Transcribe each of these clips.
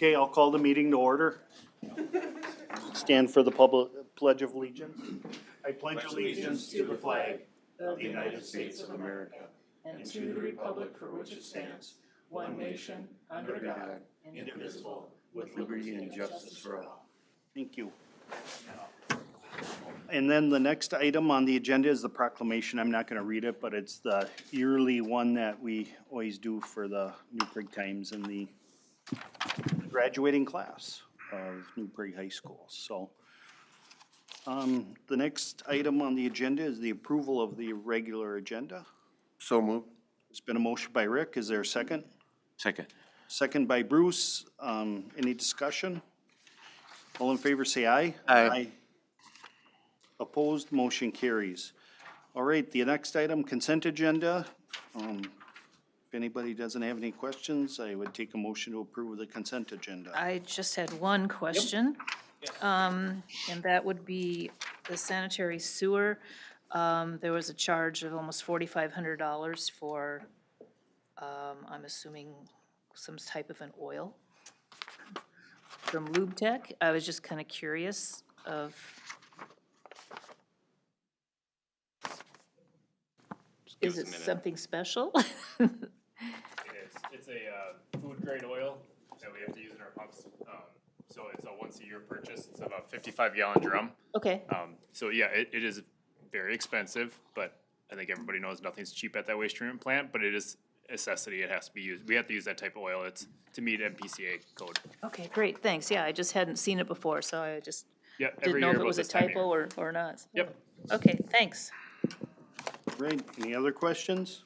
Okay, I'll call the meeting to order. Stand for the public pledge of allegiance. I pledge allegiance to the flag of the United States of America and to the republic for which it stands, one nation, under God, indivisible, with liberty and justice for all. Thank you. And then the next item on the agenda is the proclamation. I'm not gonna read it, but it's the yearly one that we always do for the New Prague Times and the graduating class of New Prague High School. So, the next item on the agenda is the approval of the regular agenda. So moved. It's been a motion by Rick. Is there a second? Second. Second by Bruce. Any discussion? All in favor say aye. Aye. Opposed, motion carries. All right, the next item, consent agenda. If anybody doesn't have any questions, I would take a motion to approve the consent agenda. I just had one question, and that would be the sanitary sewer. There was a charge of almost $4,500 for, I'm assuming, some type of an oil from Lube Tech. I was just kind of curious of. Is it something special? It is. It's a food grade oil that we have to use in our pumps. So it's a once a year purchase. It's about a 55-gallon drum. Okay, So yeah, it is very expensive, but I think everybody knows nothing's cheap at that waste treatment plant, but it is a necessity. It has to be used. We have to use that type of oil. It's to meet MPCA code. okay, great, thanks. Yeah, I just hadn't seen it before, so I just Yep. didn't know if it was a typo or not. Yep. Okay, thanks. Right, any other questions?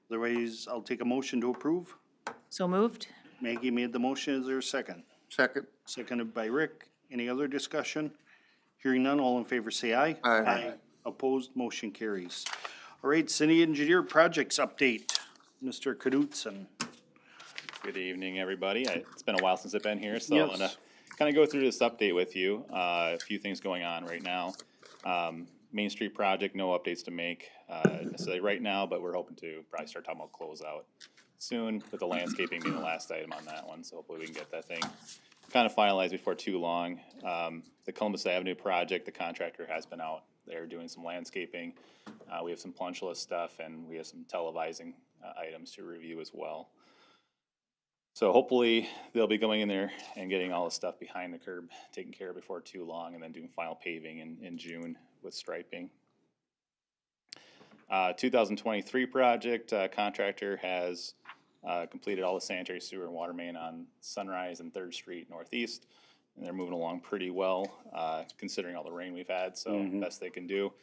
Otherwise, I'll take a motion to approve. So moved? Maggie made the motion. Is there a second? Second. Seconded by Rick. Any other discussion? Hearing none, all in favor say aye. Aye. Opposed, motion carries. All right, city engineer projects update. Mr. Knudsen. Good evening, everybody. It's been a while since I've been here, so Yes. I'm gonna kind of go through this update with you. A few things going on right now. Main Street project, no updates to make necessarily right now, but we're hoping to probably start talking about closeout soon, with the landscaping being the last item on that one, so hopefully we can get that thing kind of finalized before too long. The Columbus Avenue project, the contractor has been out there doing some landscaping. We have some punch list stuff, and we have some televising items to review as well. So hopefully they'll be going in there and getting all the stuff behind the curb taken care of before too long, and then doing final paving in June with striping. 2023 project, contractor has completed all the sanitary sewer and water main on Sunrise and 3rd Street Northeast, and they're moving along pretty well considering all the rain we've had, so best they can do.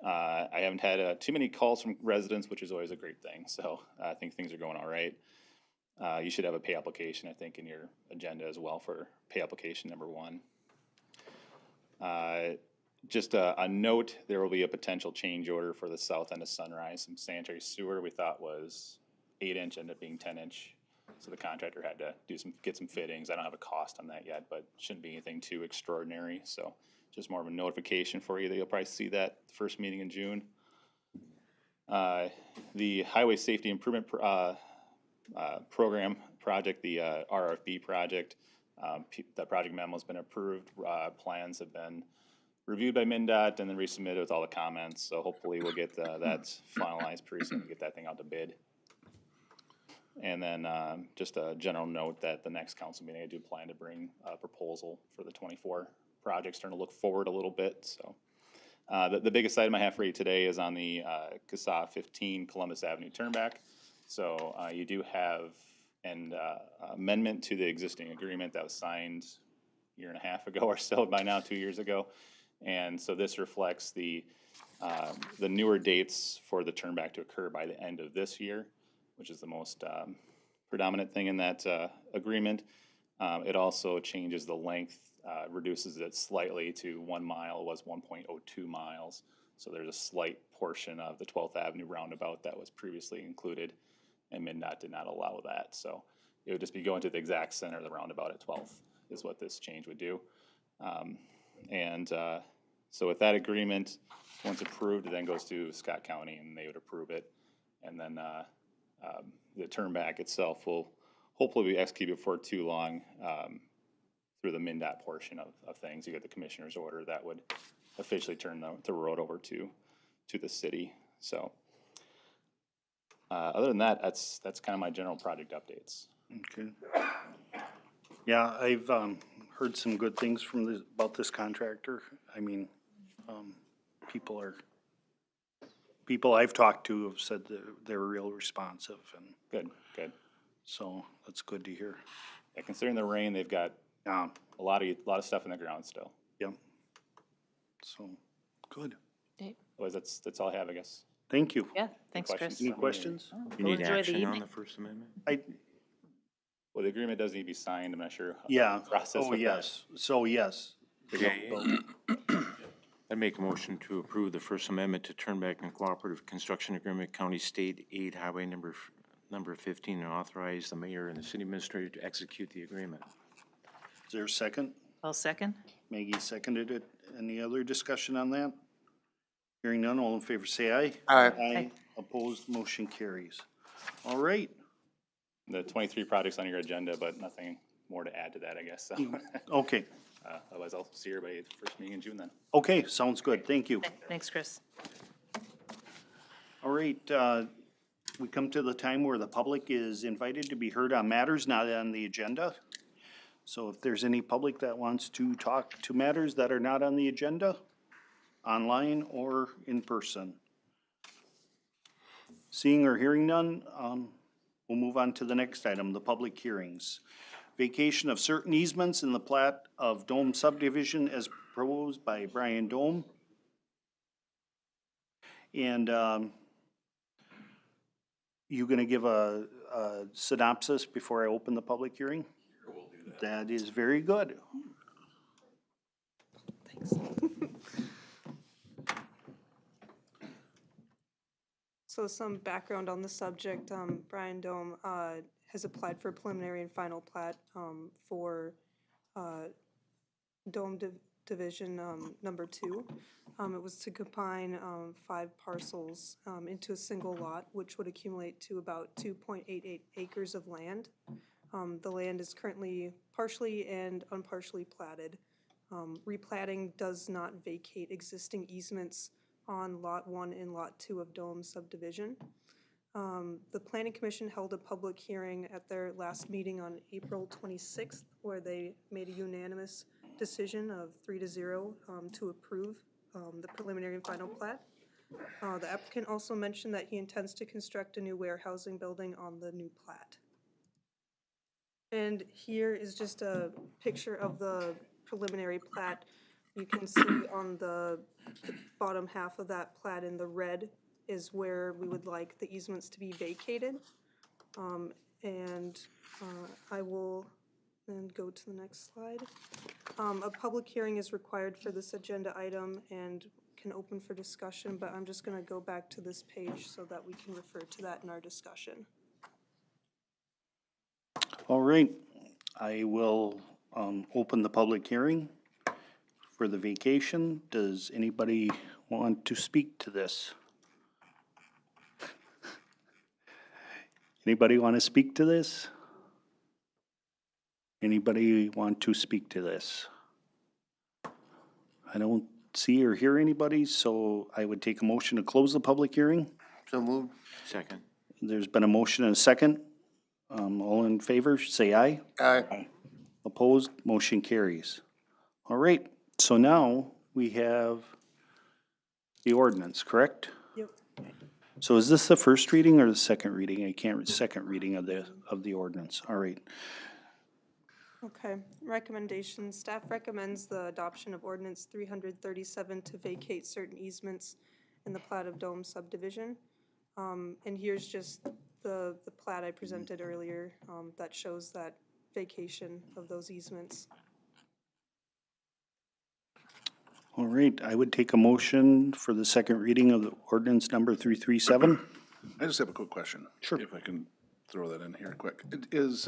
I haven't had too many calls from residents, which is always a great thing, so I think things are going all right. You should have a pay application, I think, in your agenda as well for pay application number 1. Just a note, there will be a potential change order for the south end of Sunrise. Some sanitary sewer we thought was 8-inch, ended up being 10-inch. So the contractor had to get some fittings. I don't have a cost on that yet, but shouldn't be anything too extraordinary. So just more of a notification for you that you'll probably see that first meeting in June. The Highway Safety Improvement Program project, the RFB project, the project memo has been approved. Plans have been reviewed by MnDOT and then resubmitted with all the comments. So hopefully we'll get that finalized pretty soon and get that thing out to bid. And then just a general note that the next council meeting, I do plan to bring a proposal for the 24 projects, starting to look forward a little bit. So the biggest item I have for you today is on the CASA 15 Columbus Avenue turnback. So you do have an amendment to the existing agreement that was signed a year and a half ago or so, by now 2 years ago. And so this reflects the newer dates for the turnback to occur by the end of this year, which is the most predominant thing in that agreement. It also changes the length, reduces it slightly to 1 mile. It was 1.02 miles. So there's a slight portion of the 12th Avenue roundabout that was previously included, and MnDOT did not allow that. So it would just be going to the exact center of the roundabout at 12th is what this change would do. So with that agreement, once approved, it then goes to Scott County and they would approve it. And then the turnback itself will hopefully we execute before too long, through the MnDOT portion of things. You get the commissioner's order that would officially turn the road over to the city, so. Other than that, that's kind of my general project updates. Okay. Yeah, I've, heard some good things from about this contractor. I mean, people I've talked to have said they're real responsive, and Good, good. so that's good to hear. Yeah, considering the rain, they've got Yeah, a lot of stuff in the ground still. yep. So, good. Otherwise, that's all I have, I guess. Thank you. Yeah, thanks, questions? Chris. Any questions? Go You need enjoy the action on evening. the First Amendment? Well, the agreement doesn't need to be signed. I'm not sure. how Yeah, the process oh, with that. yes, so, yes. Okay. I'd make a motion to approve the First Amendment to turn back and cooperative construction agreement, County State Aid Highway number 15, and authorize the mayor and the city administrator to execute the agreement. Is there a second? I'll second. Maggie seconded it. Any other discussion on that? Hearing none, all in favor say aye. Aye. Aye. Opposed, motion carries. All right, The 23 projects on your agenda, but nothing more to add to that, I guess. So, okay, otherwise, I'll see everybody at the first meeting in June then. okay, sounds good, thank you. Thanks, Chris. All right, we come to the time where the public is invited to be heard on matters not on the agenda. So if there's any public that wants to talk to matters that are not on the agenda, online or in person. Seeing or hearing none, we'll move on to the next item, the public hearings. Vacation of certain easements in the plat of Dome subdivision as proposed by Brian Dome. And, you gonna give a synopsis before I open the public hearing? Sure, we'll do that. That is very good. So some background on the subject, Brian Dome has applied for preliminary and final plat for Dome Division number 2. It was to combine 5 parcels into a single lot, which would accumulate to about 2.88 acres of land. The land is currently partially and unpartially platted. Replatting does not vacate existing easements on Lot 1 and Lot 2 of Dome subdivision. The Planning Commission held a public hearing at their last meeting on April 26th, where they made a unanimous decision of 3-0 to approve the preliminary and final plat. The applicant also mentioned that he intends to construct a new warehousing building on the new plat. And here is just a picture of the preliminary plat. You can see on the bottom half of that plat in the red is where we would like the easements to be vacated. I will then go to the next slide. A public hearing is required for this agenda item and can open for discussion, but I'm just going to go back to this page so that we can refer to that in our discussion. All right, I will, open the public hearing for the vacation. Does anybody want to speak to this? Anybody want to speak to this? Anybody want to speak to this? I don't see or hear anybody, so I would take a motion to close the public hearing. So moved. Second. There's been a motion and a second. All in favor, say aye. Aye. Opposed, motion carries. All right, so now we have the ordinance, correct? Yep. So is this the first reading or the second reading? I can't, second reading of the ordinance, all right. Okay, recommendations. Staff recommends the adoption of ordinance 337 to vacate certain easements in the plat of Dome subdivision. And here's just the plat I presented earlier that shows that vacation of those easements. All right, I would take a motion for the second reading of the ordinance number 337. I just have a quick question. Sure. If I can throw that in here quick. It is,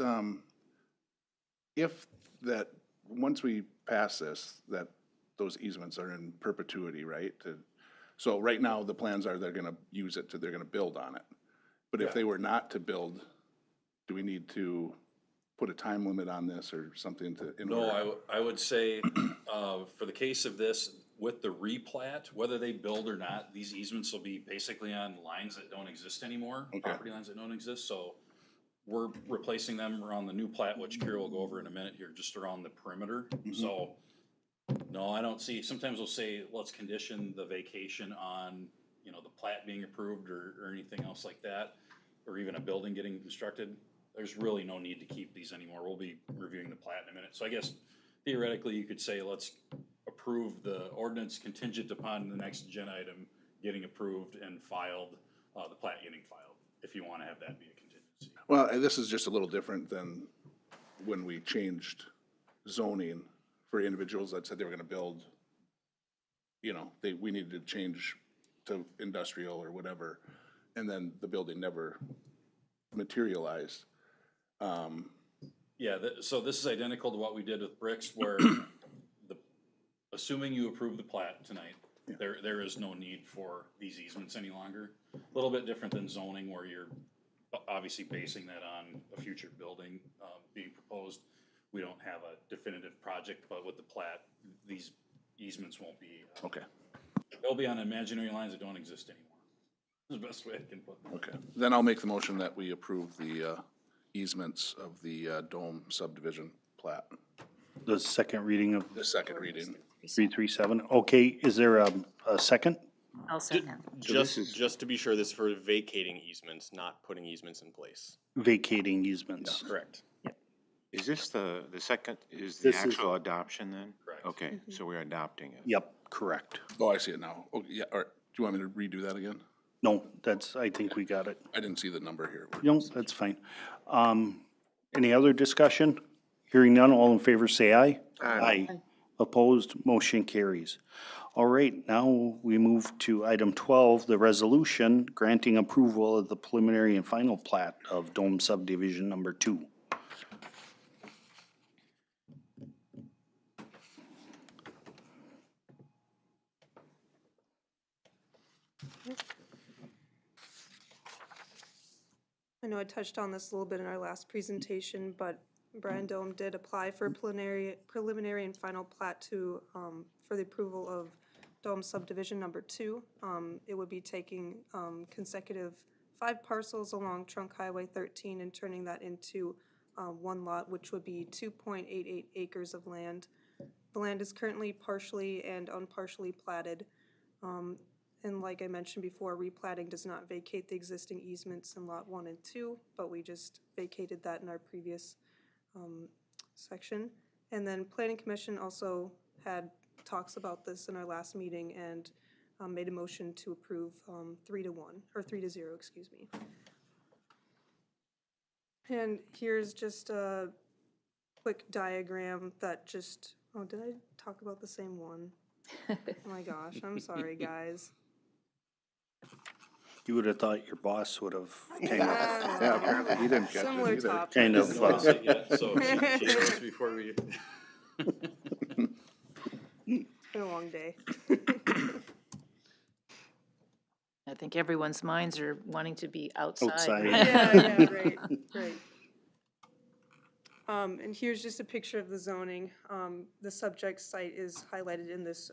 if that, once we pass this, that those easements are in perpetuity, right? So right now, the plans are they're gonna use it they're gonna build on it. But if they were not to build, do we need to put a time limit on this or something to, in No, order? I would say, for the case of this, with the replat, whether they build or not, these easements will be basically on lines that don't exist anymore, Okay. property lines that don't exist, so we're replacing them around the new plat, which Kira will go over in a minute here, just around the perimeter, so. No, I don't see, sometimes they'll say, let's condition the vacation on, you know, the plat being approved or anything else like that, or even a building getting constructed. There's really no need to keep these anymore. We'll be reviewing the plat in a minute. So I guess theoretically, you could say, let's approve the ordinance contingent upon the next agenda item getting approved and filed, the plat getting filed, if you wanna have that be a contingency. Well, and this is just a little different than when we changed zoning for individuals that said they were gonna build, you know, we needed to change to industrial or whatever, and then the building never materialized. Yeah, so this is identical to what we did with bricks, where assuming you approve the plat tonight, there is no need for these easements any longer. A little bit different than zoning, where you're obviously basing that on a future building, being proposed. We don't have a definitive project, but with the plat, these easements won't be, Okay, they'll be on imaginary lines that don't exist anymore. That's the best way I can put it. okay. Then I'll make the motion that we approve the easements of the Dome subdivision plat, The second reading of the second reading. 337. Okay, is there a second? I'll second. Just to be sure, this is for vacating easements, not putting easements in place. Vacating easements. Correct. Is this the second, is the This is- actual adoption then? Correct. Okay, so we're adopting it. Yep, correct. Oh, I see it now. Oh, yeah, all right. Do you want me to redo that again? No, I think we got it. I didn't see the number here. No, that's fine. Any other discussion? Hearing none, all in favor say aye. Aye. Opposed, motion carries. All right, now we move to item 12, the resolution granting approval of the preliminary and final plat of Dome subdivision number 2. I know I touched on this a little bit in our last presentation, but Brian Dome did apply for preliminary and final plat to, for the approval of Dome subdivision number 2. It would be taking, consecutive 5 parcels along Trunk Highway 13 and turning that into, one lot, which would be 2.88 acres of land. The land is currently partially and unpartially platted. And like I mentioned before, replatting does not vacate the existing easements in Lot 1 and 2, but we just vacated that in our previous section. And then Planning Commission also had talks about this in our last meeting and made a motion to approve 3-1, or 3-0, excuse me. And here's just a quick diagram that just, oh, did I talk about the same one? Oh my gosh, I'm sorry, guys. You would have thought your boss would have kind of, Yeah, apparently he didn't catch it Similar either. topic. kind of, Notice it yet, so she knows before we. It's been a long day. I think everyone's minds are wanting to be outside. Outside. Yeah, right, right. And here's just a picture of the zoning. The subject site is highlighted in this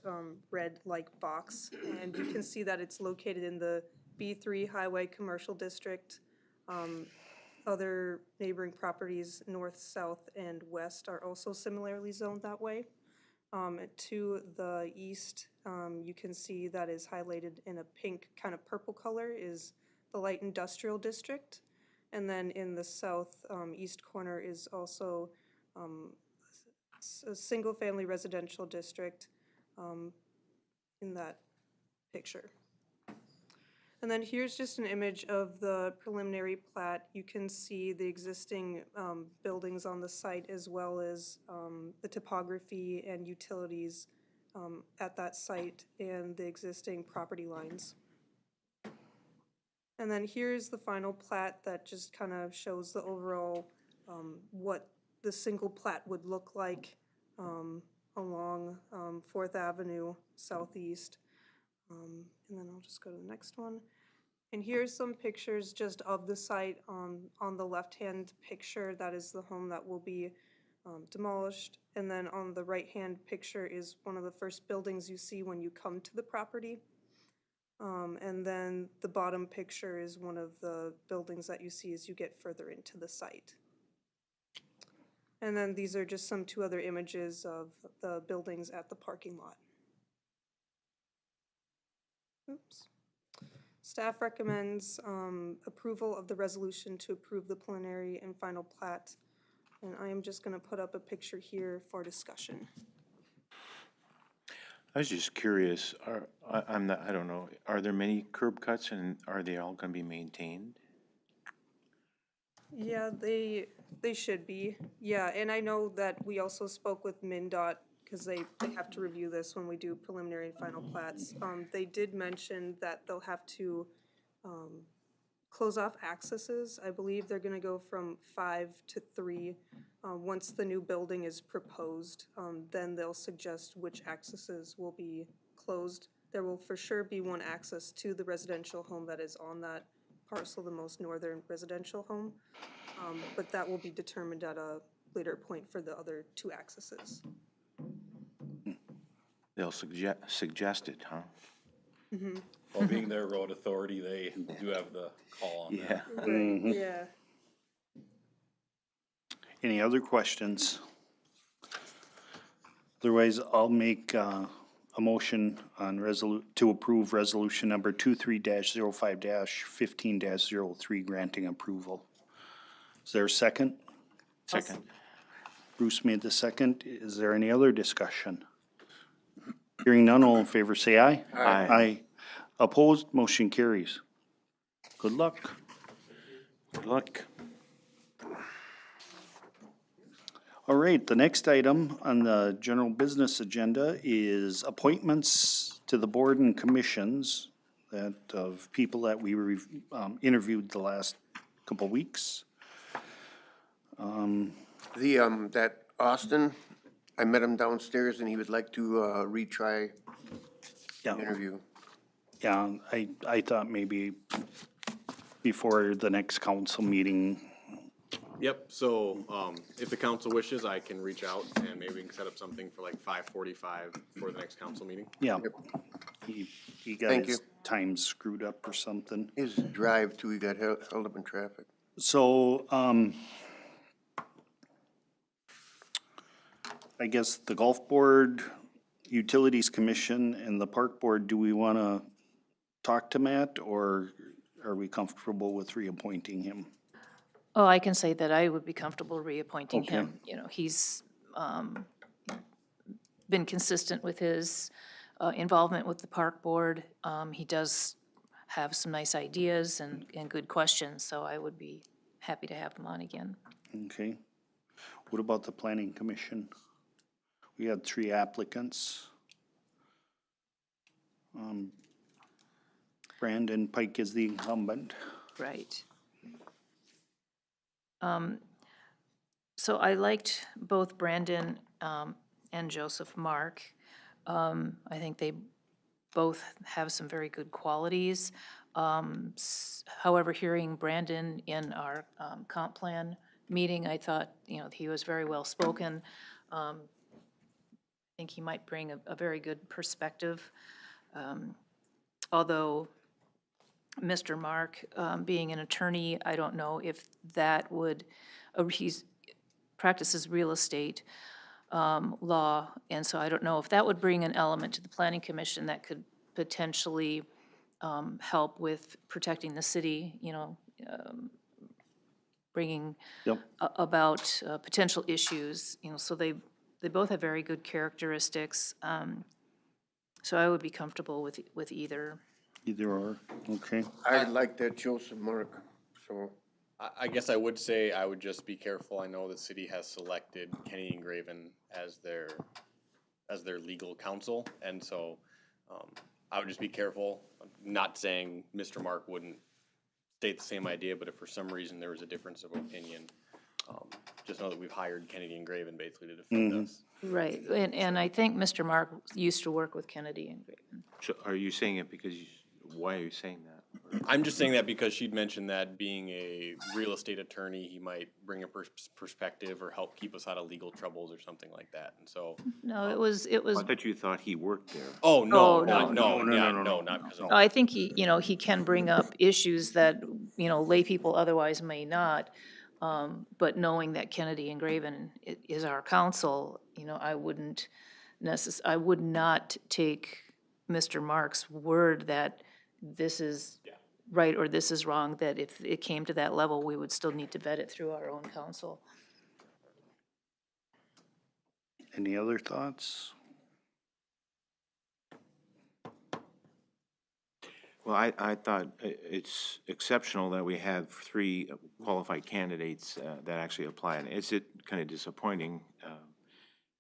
red-like box, and you can see that it's located in the B3 Highway Commercial District. Other neighboring properties, north, south, and west, are also similarly zoned that way. To the east, you can see that is highlighted in a pink, kind of purple color, is the light industrial district. And then in the south east corner is also a single-family residential district in that picture. And then here's just an image of the preliminary plat. You can see the existing buildings on the site, as well as the topography and utilities at that site and the existing property lines. And then here's the final plat that just kind of shows the overall, what the single plat would look like along 4th Avenue Southeast. And then I'll just go to the next one. And here's some pictures just of the site. On the left-hand picture, that is the home that will be demolished. And then on the right-hand picture is one of the first buildings you see when you come to the property. And then the bottom picture is one of the buildings that you see as you get further into the site. And then these are just two other images of the buildings at the parking lot. Oops. Staff recommends approval of the resolution to approve the preliminary and final plat. And I am just going to put up a picture here for discussion. I was just curious, I don't know, are there many curb cuts and are they all gonna be maintained? Yeah, they should be. Yeah, and I know that we also spoke with MnDOT because they have to review this when we do preliminary and final plats. They did mention that they'll have to close off accesses. I believe they're gonna go from 5 to 3. Once the new building is proposed, then they'll suggest which accesses will be closed. There will for sure be one access to the residential home that is on that parcel, the most northern residential home. But that will be determined at a later point for the other 2 accesses. They'll suggest it, huh? Well, being their road authority, they do have the call on that. Right, yeah. Any other questions? Otherwise, I'll make a motion on to approve resolution number 23-05-15-03 granting approval. Is there a second? Second. Bruce made the second. Is there any other discussion? Hearing none, all in favor say aye. Aye. Aye. Opposed, motion carries. Good luck. Good luck. All right, the next item on the general business agenda is appointments to the board and commissions that of people that we interviewed the last couple weeks. That Austin, I met him downstairs and he would like to retry the Yeah, interview. yeah, I thought maybe before the next council meeting. Yep, so, if the council wishes, I can reach out and maybe we can set up something for like 5:45 for the next council meeting. Yeah. He got Thank his time screwed up or something. His drive too, he got held up in traffic. So, I guess the golf board, utilities commission, and the park board, do we wanna talk to Matt, or are we comfortable with reappointing him? Oh, I can say that I would be comfortable reappointing Okay. him. You know, he's been consistent with his involvement with the park board. He does have some nice ideas and good questions, so I would be happy to have him on again. Okay. What about the planning commission? We had 3 applicants. Brandon Pike is the incumbent. Right. So I liked both Brandon and Joseph Mark. I think they both have some very good qualities. However, hearing Brandon in our comp plan meeting, I thought, you know, he was very well-spoken. I think he might bring a very good perspective. Although Mr. Mark, being an attorney, I don't know if that would, he's practices real estate law, and so I don't know if that would bring an element to the planning commission that could potentially help with protecting the city, you know, bringing Yep. about potential issues, you know, so they both have very good characteristics. So I would be comfortable with either. Either or, okay. I like that Joseph Mark, so. I guess I would say I would just be careful. I know the city has selected Kenny and Graven as their legal counsel, and so, I would just be careful, not saying Mr. Mark wouldn't state the same idea, but if for some reason there was a difference of opinion, just know that we've hired Kennedy and Graven basically to defend us. Right, and I think Mr. Mark used to work with Kennedy and Graven. So are you saying it because, why are you saying that? I'm just saying that because she'd mentioned that being a real estate attorney, he might bring a perspective or help keep us out of legal troubles or something like that, and so. No, it was, I thought you thought he worked there. Oh, no, Oh, not, no, no, yeah, no, not because of. no, I think he, he can bring up issues that, lay people otherwise may not. But knowing that Kennedy and Graven is our counsel, I wouldn't I would not take Mr. Mark's word that this is right or this is wrong, that if it came to that level, we would still need to vet it through our own counsel. Any other thoughts? Well, I thought it's exceptional that we have three qualified candidates that actually apply. And is it kind of disappointing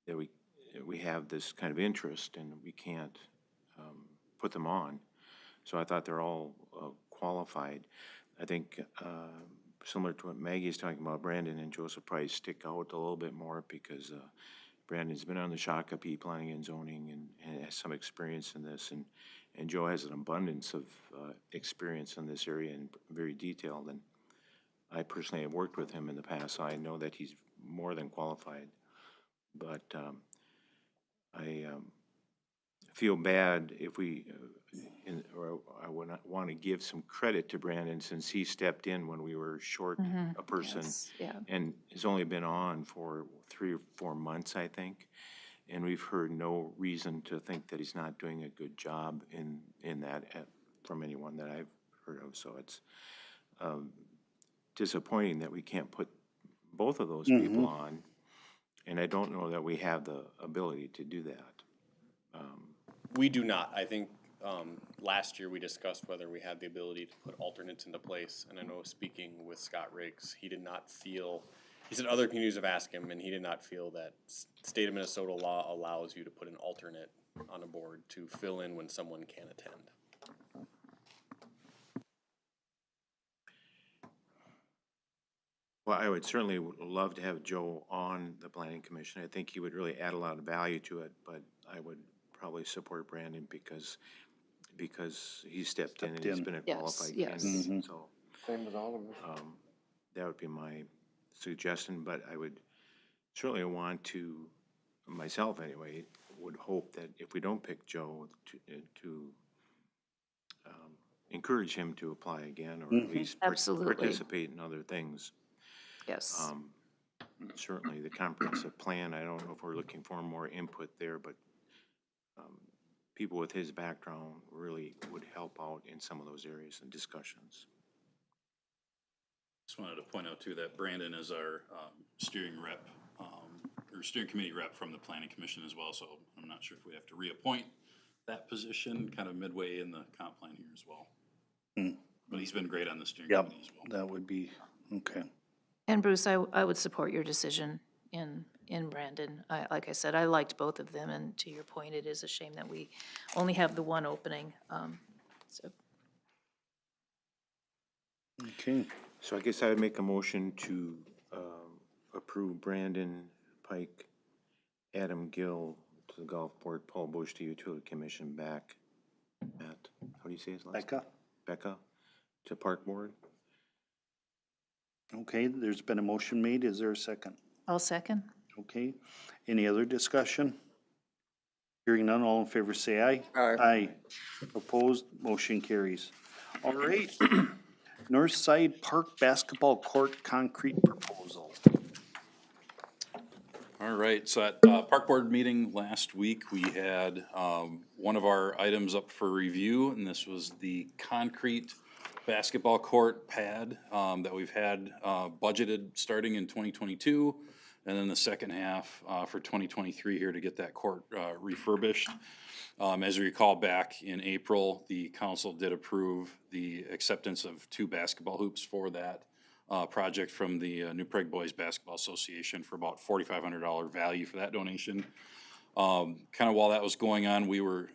that we have this kind of interest and we can't put them on? So I thought they're all qualified. I think similar to what Maggie's talking about, Brandon and Joseph Price stick out a little bit more because Brandon's been on the Shakopee Planning and Zoning and has some experience in this, and Joe has an abundance of experience in this area and very detailed. And I personally have worked with him in the past, so I know that he's more than qualified. But I feel bad if we, or I would not want to give some credit to Brandon since he stepped in when we were short a person. Yes, yeah. And has only been on for 3 or 4 months, I think. And we've heard no reason to think that he's not doing a good job in that from anyone that I've heard of. So it's disappointing that we can't put both of those people on. And I don't know that we have the ability to do that. We do not. I think last year we discussed whether we had the ability to put alternates into place. And I know speaking with Scott Riggs, he did not feel, he said other communities have asked him, and he did not feel that state of Minnesota law allows you to put an alternate on a board to fill in when someone can't attend. Well, I would certainly love to have Joe on the planning commission. I think he would really add a lot of value to it, but I would probably support Brandon because he stepped in and he's been a qualified candidate. So Same with all of us. that would be my suggestion, but I would certainly want to, myself anyway, would hope that if we don't pick Joe, to encourage him to apply again or at least Absolutely. participate in other things. Yes. Certainly the comprehensive plan, I don't know if we're looking for more input there, but people with his background really would help out in some of those areas and discussions. Just wanted to point out too that Brandon is our steering rep, or steering committee rep from the planning commission as well, so I'm not sure if we have to reappoint that position kind of midway in the comp plan here as well. But he's been great on the steering Yep, committee as well. that would be, okay. And Bruce, I would support your decision in Brandon. Like I said, I liked both of them, and to your point, it is a shame that we only have the one opening. So Okay, So I guess I would make a motion to approve Brandon Pike, Adam Gill to the golf board, Paul Bush to utility commission, back Matt, how do you say his last name? Becca? Becca to park board. Okay, there's been a motion made. Is there a second? I'll second. Okay, any other discussion? Hearing none, all in favor say aye. Aye. Aye. Opposed, motion carries. All right, North Side Park Basketball Court Concrete Proposal. All right, so at park board meeting last week, we had one of our items up for review, and this was the concrete basketball court pad that we've had budgeted starting in 2022, and then the second half for 2023 here to get that court refurbished. As you recall, back in April, the council did approve the acceptance of 2 basketball hoops for that project from the New Prague Boys Basketball Association for about $4,500 value for that donation. Kind of while that was going on, we were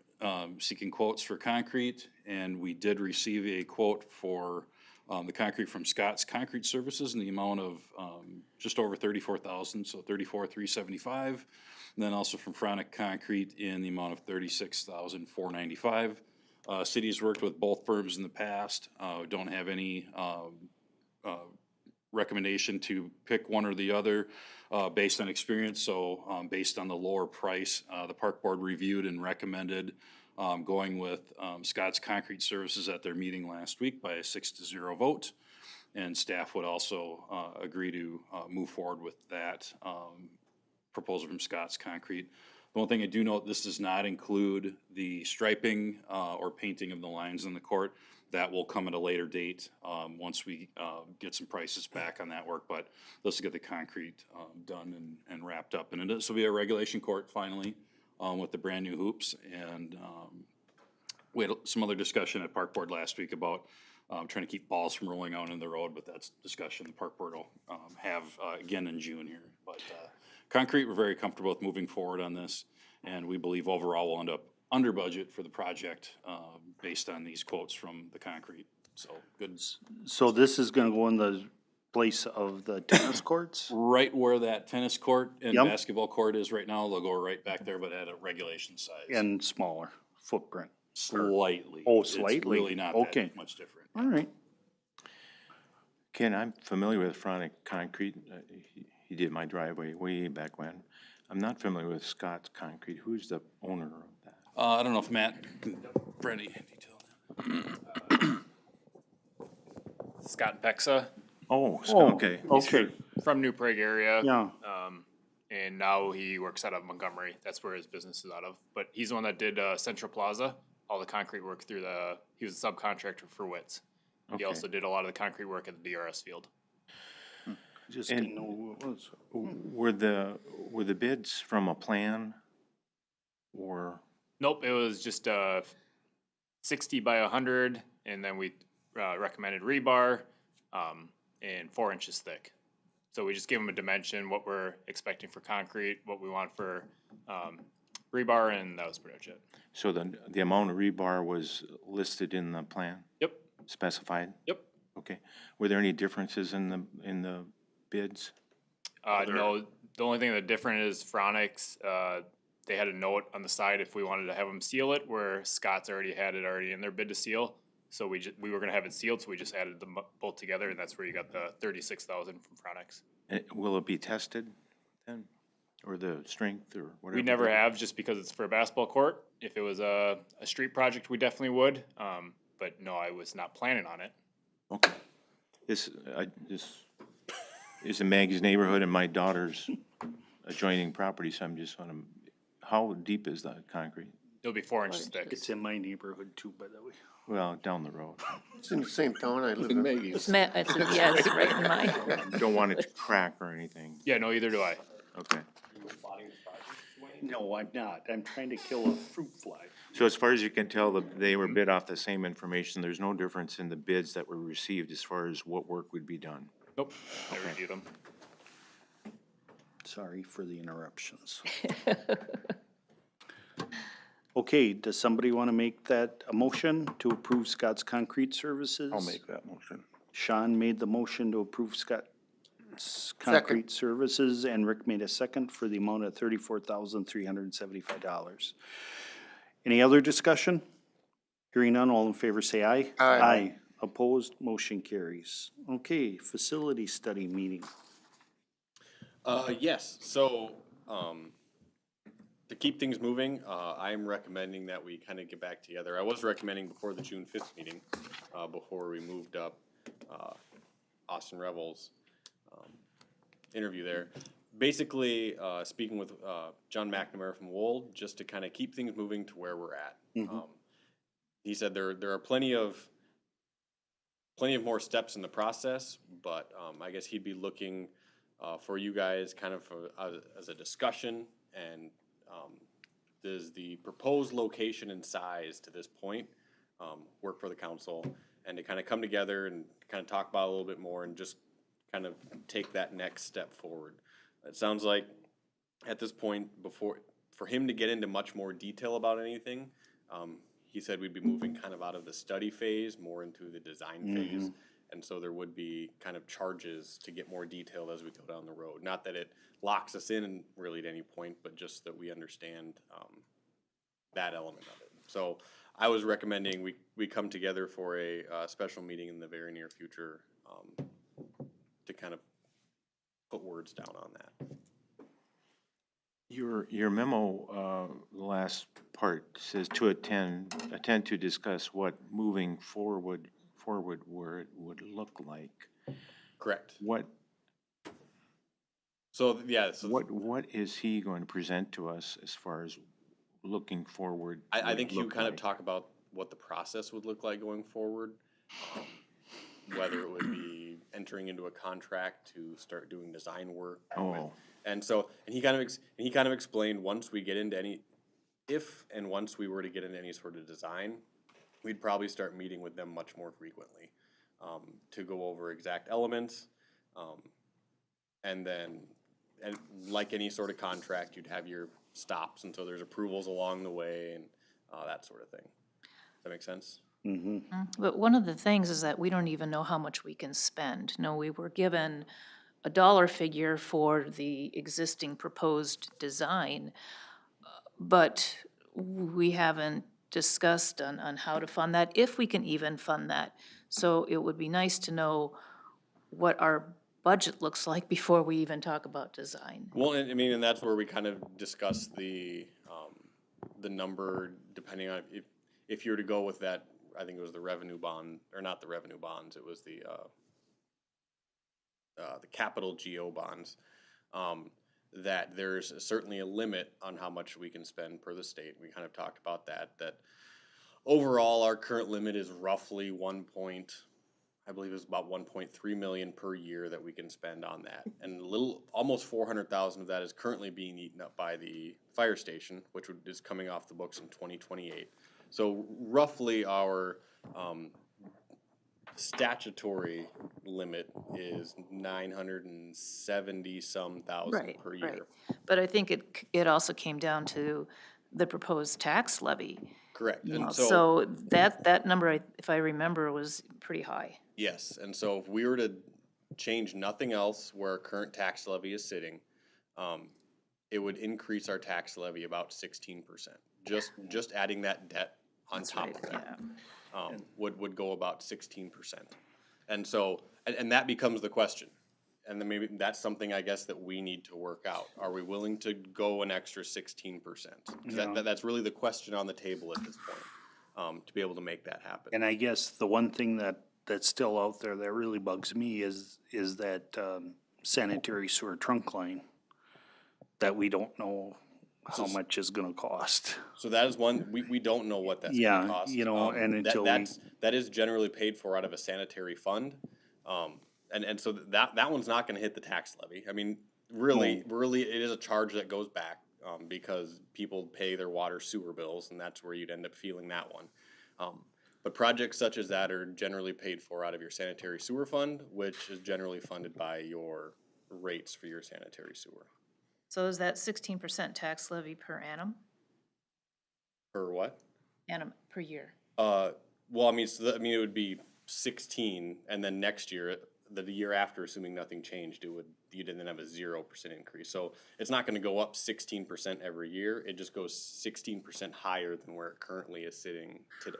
seeking quotes for concrete, and we did receive a quote for the concrete from Scott's Concrete Services in the amount of just over $34,000, so $34,375. And then also from Fronic Concrete in the amount of $36,495. City's worked with both firms in the past, don't have any, recommendation to pick one or the other, based on experience. So, based on the lower price, the park board reviewed and recommended, going with, Scott's Concrete Services at their meeting last week by a 6-0 vote. And staff would also, agree to, move forward with that, proposal from Scott's Concrete. The one thing I do note, this does not include the striping, or painting of the lines in the court. That will come at a later date, once we, get some prices back on that work, but let's get the concrete, done and wrapped up. And this will be a regulation court finally, with the brand new hoops. And, we had some other discussion at Park Board last week about, trying to keep balls from rolling out in the road, but that's discussion the Park Board will, have, again in June here. But, concrete, we're very comfortable with moving forward on this, and we believe overall we'll end up under budget for the project, based on these quotes from the concrete. So, good. So this is gonna go in the place of the tennis courts? Right where that tennis court and Yep. basketball court is right now, they'll go right back there, but at a regulation size. And smaller footprint? Slightly. Oh, It's slightly. really not Okay. that much different. All right. Ken, I'm familiar with Chronic Concrete. He did my driveway way back when. I'm not familiar with Scott's Concrete. Who's the owner of that? I don't know if Matt can, for any detail. Scott Pexa Oh, Oh, okay. okay, from New Prague area. yeah. And now he works out of Montgomery. That's where his business is out of. But he's the one that did Central Plaza, all the concrete work through he was a subcontractor for Witz. He Okay. also did a lot of the concrete work at the DRS field. Just And- didn't know who it was. Were the bids from a plan or, Nope, it was just 60 by 100, and then we recommended rebar and 4 inches thick. So we just gave them a dimension, what we're expecting for concrete, what we want for rebar, and that was pretty much it. so the amount of rebar was listed in the plan, Yep, specified? yep. Okay. Were there any differences in the bids? No, the only thing that different is Phronix, they had a note on the side if we wanted to have them seal it, where Scott's already had it in their bid to seal. So we were gonna have it sealed, so we just added them both together, and that's where you got the 36,000 from Phronix. Will it be tested then? Or the strength or whatever? We never have, just because it's for a basketball court. If it was a street project, we definitely would. But no, I was not planning on it. Okay. This is a Maggie's neighborhood and my daughter's adjoining property, so I'm just wondering, how deep is the concrete? It'll be 4 inches thick. It's in my neighborhood too, by the way. Well, down the road. It's in the same town I live in. It's yeah, it's right in my, Don't want it to crack or anything. Yeah, no, either do I. Okay. No, I'm not. I'm trying to kill a fruit fly. So as far as you can tell, they were bid off the same information. There's no difference in the bids that were received as far as what work would be done. Nope, I reviewed them. Sorry for the interruptions. Okay, does somebody want to make that a motion to approve Scott's Concrete Services? I'll make that motion. Sean made the motion to approve Scott's Concrete Services, and Rick made a second for the amount of $34,375. Any other discussion? Hearing none, all in favor say aye. Aye. Opposed, motion carries. Okay, facility study meeting. Yes, so, to keep things moving, I'm recommending that we kind of get back together. I was recommending before the June 5th meeting, before we moved up, Austin Rebels, interview there. Basically, speaking with, John McNamara from Wold, just to kind of keep things moving to where we're at. He said there are plenty of more steps in the process, but, I guess he'd be looking, for you guys kind of as a discussion, and does the proposed location and size to this point work for the council, and to kind of come together and kind of talk about it a little bit more and just kind of take that next step forward. It sounds like at this point, for him to get into much more detail about anything, he said we'd be moving kind of out of the study phase more into the design phase. And so there would be kind of charges to get more detailed as we go down the road. Not that it locks us in really at any point, but just that we understand that element of it. So I was recommending we come together for a, special meeting in the very near future, to kind of put words down on that. Your memo, the last part says to attend to discuss what moving forward where it would look like. Correct. What So is he going to present to us as far as looking forward? I would think you look kind of like? talk about what the process would look like going forward. Whether it would be entering into a contract to start doing design work. Oh. And so, and he kind of explained once we get into once we were to get into any sort of design, we'd probably start meeting with them much more frequently, to go over exact elements. And like any sort of contract, you'd have your stops, and so there's approvals along the way and, that sort of thing. Does that make sense? But one of the things is that we don't even know how much we can spend. No, we were given a dollar figure for the existing proposed design, but we haven't discussed on how to fund that, if we can even fund that. So it would be nice to know what our budget looks like before we even talk about design. Well, and I mean, and that's where we kind of discuss the number, depending on if you were to go with that, I think it was the revenue bond, or not the revenue bonds, it was the capital GO bonds, that there's certainly a limit on how much we can spend per the state. We kind of talked about that overall, our current limit is roughly I believe it's about 1.3 million per year that we can spend on that. And almost 400,000 of that is currently being eaten up by the fire station, which is coming off the books in 2028. So roughly our, statutory limit is 970 some thousand per year. Right. But I think it also came down to the proposed tax levy. Correct. And So that number, if I remember, was pretty high. yes, and so if we were to change nothing else where our current tax levy is sitting, it would increase our tax levy about 16%. Just adding that debt on top of that, would go about 16%. And so, and that becomes the question. And then maybe that's something, I guess, that we need to work out. Are we willing to go an extra 16%? That's really the question on the table at this point, to be able to make that happen. And I guess the one thing that's still out there that really bugs me is that sanitary sewer trunk line that we don't know how much is gonna cost. So that is one, we don't know what that's Yeah, gonna cost. you know, and until that is generally paid for out of a sanitary fund. And so that one's not gonna hit the tax levy. I mean, really, it is a charge that goes back, because people pay their water sewer bills, and that's where you'd end up feeling that one. But projects such as that are generally paid for out of your sanitary sewer fund, which is generally funded by your rates for your sanitary sewer. So is that 16% tax levy per annum? For what? Annum, per year? Well, I mean, it would be 16, and then next year, the year after, assuming nothing changed, you'd then have a 0% increase. So it's not gonna go up 16% every year, it just goes 16% higher than where it currently is sitting today.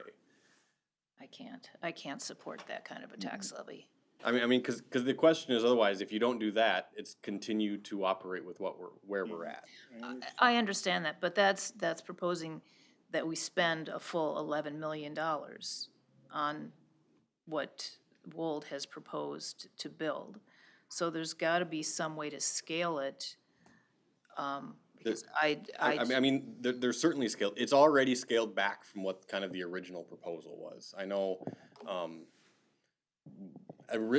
I can't support that kind of a tax levy. I mean, cause the question is, otherwise, if you don't do that, it's continue to operate with where we're at. I understand that, but that's proposing that we spend a full $11 million on what Wold has proposed to build. So there's gotta be some way to scale it, because I mean, there's certainly scaled, it's already scaled back from what kind of the original proposal was. I know,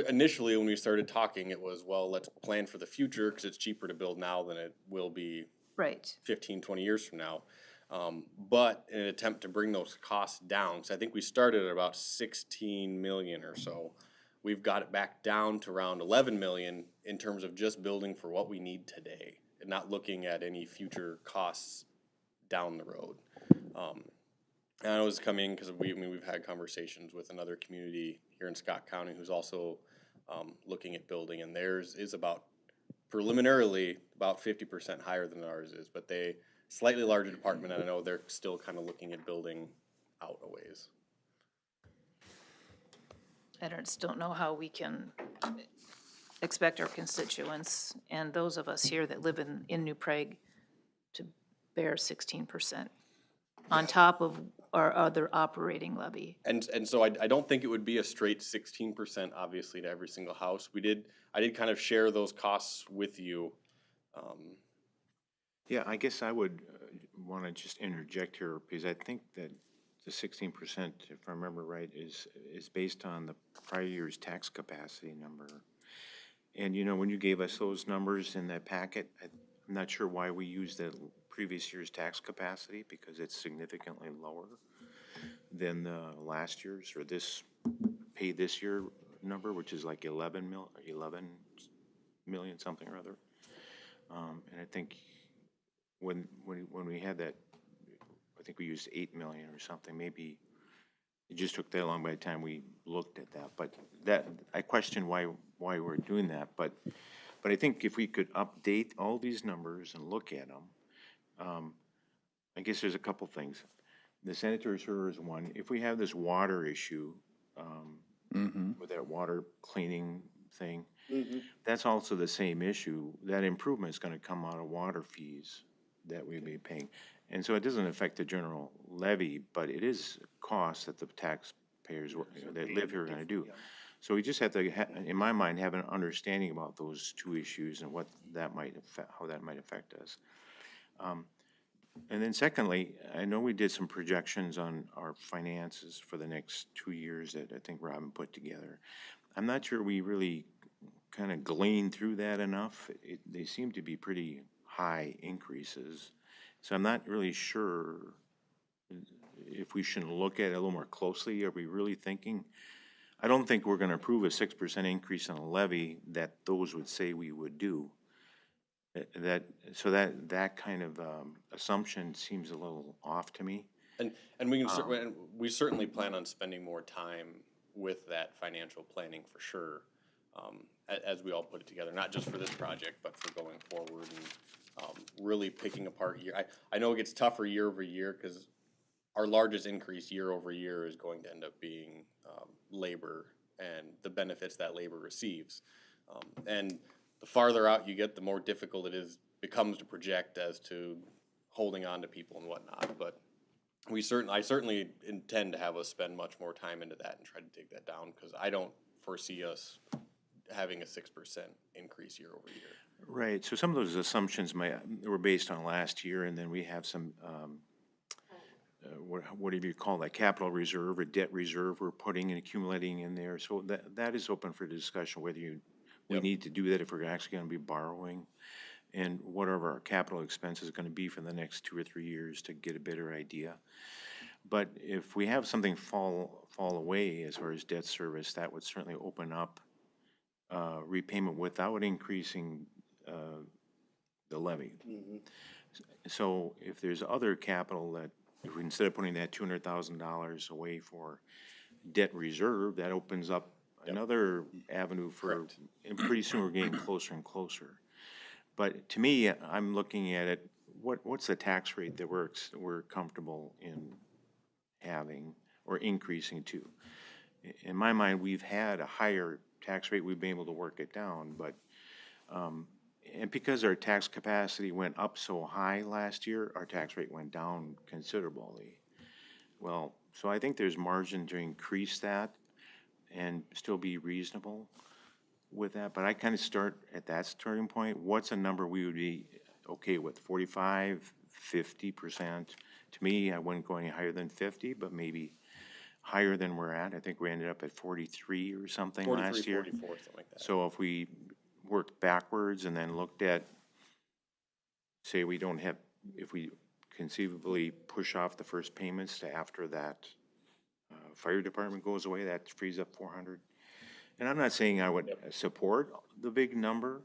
initially when we started talking, it was, well, let's plan for the future, cause it's cheaper to build now than it will be right. 15, 20 years from now. But in an attempt to bring those costs down, so I think we started at about 16 million or so. We've got it back down to around 11 million in terms of just building for what we need today and not looking at any future costs down the road. And I was coming because we've had conversations with another community here in Scott County who's also looking at building, and theirs is preliminarily about 50% higher than ours is, but they slightly larger department, and I know they're still kind of looking at building out a ways. I just don't know how we can expect our constituents and those of us here that live in New Prague to bear 16% on top of our other operating levy. And so I don't think it would be a straight 16%, obviously, to every single house. I did kind of share those costs with you. Yeah, I guess I would want to just interject here, because I think that the 16%, if I remember right, is based on the prior year's tax capacity number. And, you know, when you gave us those numbers in that packet, I'm not sure why we used the previous year's tax capacity, because it's significantly lower than the last year's, or this year number, which is like 11 million something or other. And I think when we had that, I think we used 8 million or something. Maybe it just took that long by the time we looked at that. But that, I question why we're doing that. But I think if we could update all these numbers and look at them, I guess there's a couple things. The sanitary sewer is one. If we have this water issue, with that water cleaning thing, that's also the same issue. That improvement is gonna come out of water fees that we be paying. And so it doesn't affect the general levy, but it is cost that the taxpayers that live here are gonna do. So we just have to, in my mind, have an understanding about those two issues and what that might affect, how that might affect us. And then secondly, I know we did some projections on our finances for the next 2 years that I think Robin put together. I'm not sure we really kind of gleaned through that enough. They seem to be pretty high increases. So I'm not really sure if we shouldn't look at it a little more closely. Are we really thinking? I don't think we're gonna approve a 6% increase on a levy that those would say we would do. That kind of assumption seems a little off to me. And we certainly plan on spending more time with that financial planning for sure, as we all put it together, not just for this project, but for going forward and really picking apart year. I know it gets tougher year over year, because our largest increase year over year is going to end up being labor and the benefits that labor receives. And the farther out you get, the more difficult it becomes to project as to holding on to people and whatnot. But I certainly intend to have us spend much more time into that and try to dig that down, because I don't foresee us having a 6% increase year over year. Right, so some of those assumptions were based on last year, and then we have some, whatever you call that, capital reserve or debt reserve we're putting and accumulating in there. So that is open for discussion, whether we need to do that, if we're actually gonna be borrowing, and whatever our capital expense is gonna be for the next 2 or 3 years to get a better idea. But if we have something fall away as far as debt service, that would certainly open up repayment without increasing the levy. So if there's other capital that, if we, instead of putting that $200,000 away for debt reserve, that opens up another avenue for, and pretty soon we're getting closer and closer. But to me, I'm looking at it, what's the tax rate that we're comfortable in having or increasing to? In my mind, we've had a higher tax rate, we've been able to work it down, but, and because our tax capacity went up so high last year, our tax rate went down considerably. Well, so I think there's margin to increase that and still be reasonable with that, but I kind of start at that starting point. What's a number we would be okay with? 45, 50%? To me, I wouldn't go any higher than 50, but maybe higher than we're at. I think we ended up at 43 or something last year. 44, something like that. So if we worked backwards and then looked at, say we don't have, if we conceivably push off the first payments to after that fire department goes away, that frees up 400. And I'm not saying I would support the big number,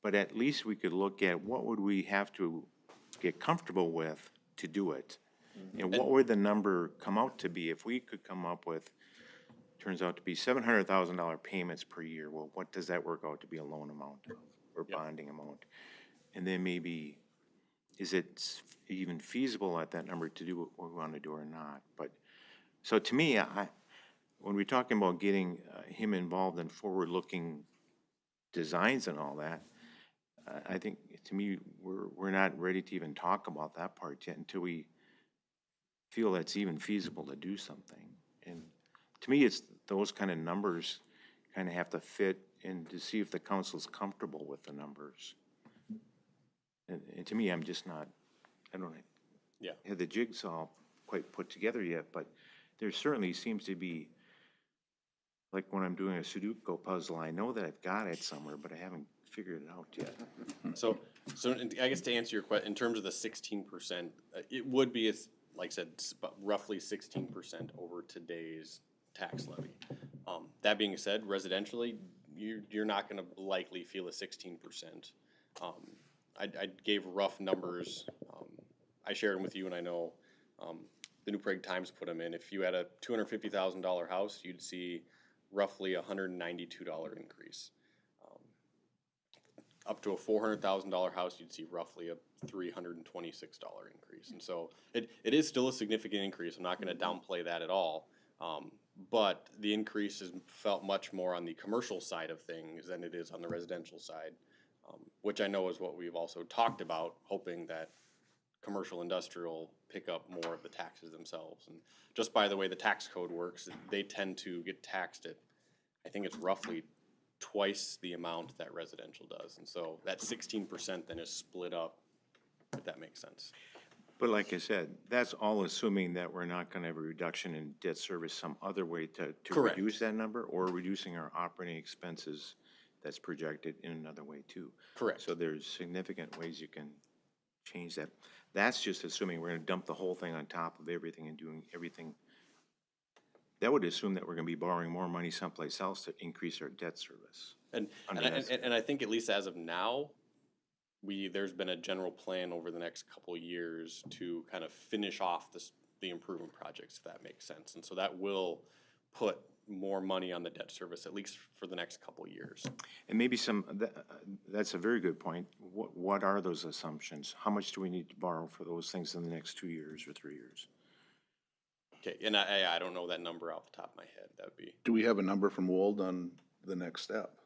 but at least we could look at what would we have to get comfortable with to do it. And what would the number come out to be if we could come up with, turns out to be $700,000 payments per year. Well, what does that work out to be a loan amount or bonding amount? And then maybe, is it even feasible at that number to do what we want to do or not? But So to me, when we're talking about getting him involved in forward-looking designs and all that, I think, to me, we're not ready to even talk about that part yet until we feel it's even feasible to do something. And to me, it's those kind of numbers kind of have to fit and to see if the council's comfortable with the numbers. And to me, I'm just not, I don't Yeah. have the jigsaw quite put together yet, but there certainly seems to be, like when I'm doing a Sudoku puzzle, I know that I've got it somewhere, but I haven't figured it out yet. So I guess to answer your question, in terms of the 16%, it would be, like I said, roughly 16% over today's tax levy. That being said, residentially, you're not gonna likely feel a 16%. I gave rough numbers, I shared them with you, and I know, the New Prague Times put them in. If you had a $250,000 house, you'd see roughly $192 increase. Up to a $400,000 house, you'd see roughly a $326 increase. And so it is still a significant increase. I'm not gonna downplay that at all. But the increase is felt much more on the commercial side of things than it is on the residential side, which I know is what we've also talked about, hoping that commercial industrial pick up more of the taxes themselves. And just by the way the tax code works, they tend to get taxed at, I think it's roughly twice the amount that residential does. And so that 16% then is split up, if that makes sense. But like I said, that's all assuming that we're not gonna have a reduction in debt service some other way to Correct. reduce that number, or reducing our operating expenses that's projected in another way too. Correct. So there's significant ways you can change that. That's just assuming we're gonna dump the whole thing on top of everything and doing everything. That would assume that we're gonna be borrowing more money someplace else to increase our debt service. And I think at least as of now, there's been a general plan over the next couple of years to kind of finish off the improvement projects, if that makes sense. And so that will put more money on the debt service, at least for the next couple of years. And maybe that's a very good point. What are those assumptions? How much do we need to borrow for those things in the next 2 years or 3 years? Okay, and I don't know that number off the top of my head. That would be, Do we have a number from Wold on the next step?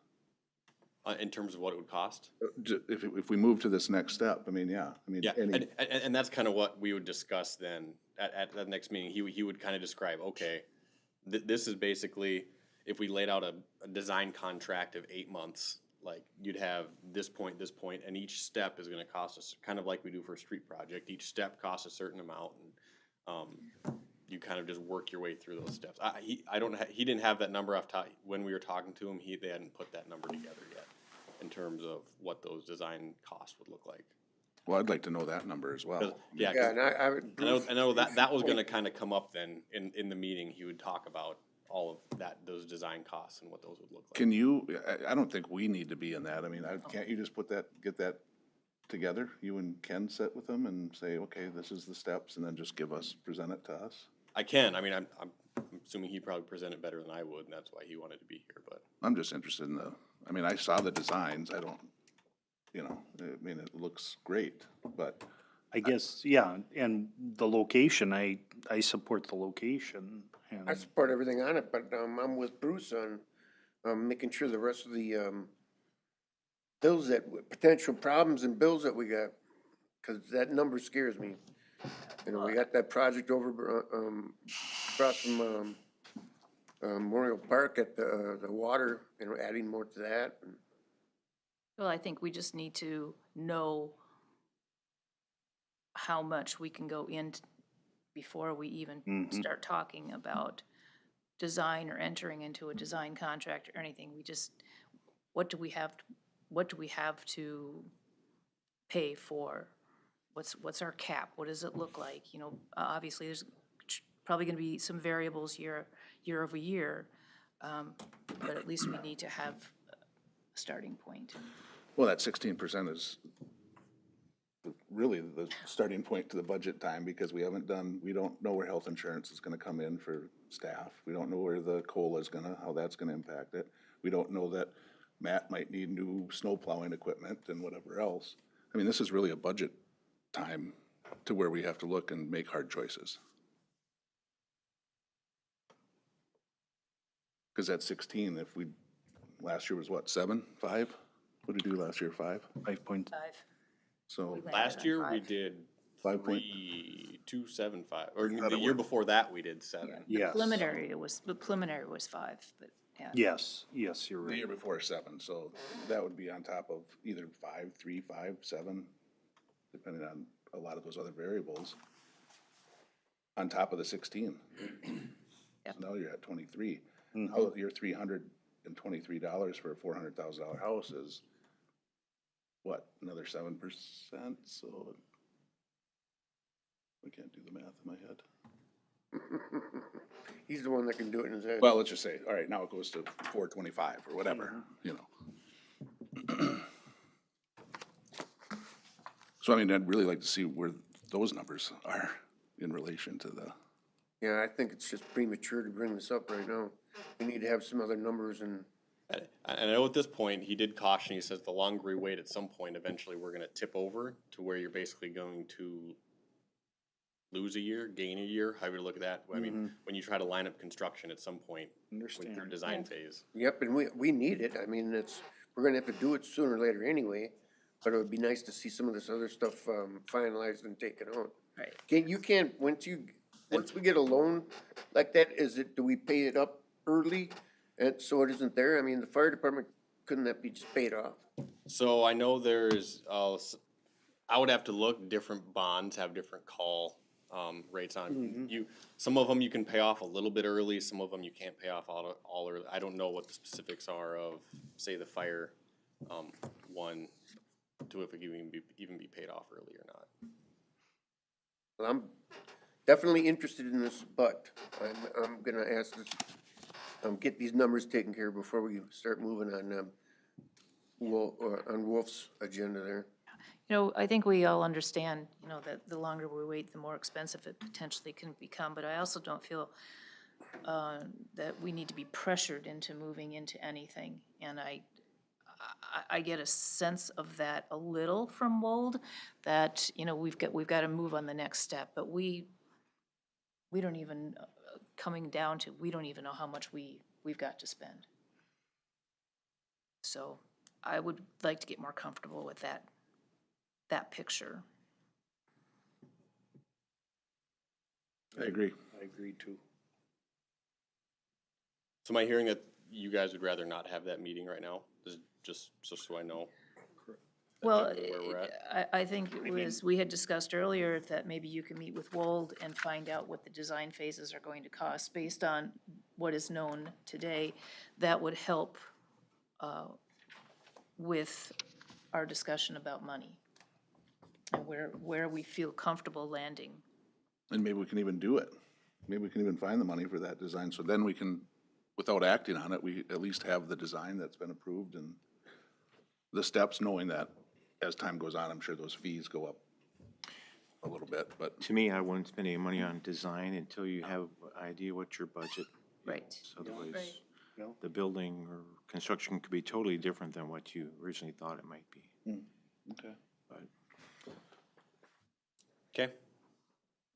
in terms of what it would cost. If we move to this next step, I mean, yeah, I mean, Yeah, any, and that's kind of what we would discuss then at the next meeting. He would kind of describe, okay, this is basically, if we laid out a design contract of 8 months, like you'd have this point, and each step is gonna cost us, kind of like we do for a street project, each step costs a certain amount, and you kind of just work your way through those steps. He didn't have that number off top, when we were talking to him, they hadn't put that number together yet, in terms of what those design costs would look like. well, I'd like to know that number as well. Yeah, Yeah, and I would. I know that was gonna kind of come up then, in the meeting, he would talk about all of that, those design costs and what those would look like. Can you, I don't think we need to be in that. I mean, can't you just get that together? You and Ken sit with them and say, okay, this is the steps, and then just present it to us? I can, I mean, I'm assuming he'd probably present it better than I would, and that's why he wanted to be here, but. I'm just interested in I mean, I saw the designs, I don't, I mean, it looks great, but I guess, yeah, and the location, I support the location. I support everything on it, but, I'm with Bruce on, making sure the rest of the, bills potential problems and bills that we got, cause that number scares me. We got that project over, across from, Memorial Park at the water, adding more to that. Well, I think we just need to know how much we can go in before we even start talking about design or entering into a design contract or anything. We just, what do we have to pay for? What's our cap? What does it look like? Obviously, there's probably gonna be some variables year over year, but at least we need to have a starting point. well, that 16% is really the starting point to the budget time, because we don't know where health insurance is gonna come in for staff. We don't know where the COLA is how that's gonna impact it. We don't know that Matt might need new snow plowing equipment and whatever else. I mean, this is really a budget time to where we have to look and make hard choices. Cause at 16, if we, last year was what, 7, 5? What did we do last year, 5? 5.5. So, landed Last on year, we 5. did 275, or the year before that, we did 7. Yes. The preliminary was 5, but yeah. Yes, you're the right. year before 7, so that would be on top of either 5, 3, 5, 7, depending on a lot of those other variables. On top of the 16. Yep. So now you're at 23. Now your $323 for a $400,000 house is, what, another 7%? So I can't do the math in my head. He's the one that can do it in his head. Well, let's just say, all right, now it goes to 425 or whatever, you know. So I mean, I'd really like to see where those numbers are in relation to the, Yeah, I think it's just premature to bring this up right now. We need to have some other numbers and, And I know at this point, he did caution, he says the longer we wait, at some point, eventually, we're gonna tip over to where you're basically going to lose a year, gain a year, however you look at that. I mean, when you try to line up construction at some point, with your design phase. yep, and we need it. I mean, we're gonna have to do it sooner or later anyway. But it would be nice to see some of this other stuff, finalized and taken out. Right. Once we get a loan like that, do we pay it up early? And so it isn't there? I mean, the fire department, couldn't that be just paid off? So I know there's, I would have to look, different bonds have different call, rates on. Some of them you can pay off a little bit early, some of them you can't pay off all early. I don't know what the specifics are of, say, the fire, one, to if it can even be paid off early or not. Well, I'm definitely interested in this, but I'm gonna ask this, get these numbers taken care of before we start moving on, on Wolf's agenda there. You know, I think we all understand, you know, that the longer we wait, the more expensive it potentially can become, but I also don't feel that we need to be pressured into moving into anything, and I get a sense of that a little from Wold, that, you know, we've got to move on the next step, but we don't even, coming down to, we don't even know how much we've got to spend. So I would like to get more comfortable with that picture. I agree. I agree too. So am I hearing that you guys would rather not have that meeting right now? Just so I know. Well, Where we're at. I think it was, we had discussed earlier that maybe you can meet with Wold and find out what the design phases are going to cost based on what is known today. That would help with our discussion about money and where we feel comfortable landing. and maybe we can even do it. Maybe we can even find the money for that design, so then we can, without acting on it, we at least have the design that's been approved and the steps, knowing that as time goes on, I'm sure those fees go up a little bit, but To me, I wouldn't spend any money on design until you have an idea what your budget Right. is. Otherwise, Yeah. the building or construction could be totally different than what you originally thought it might be. okay. But Okay.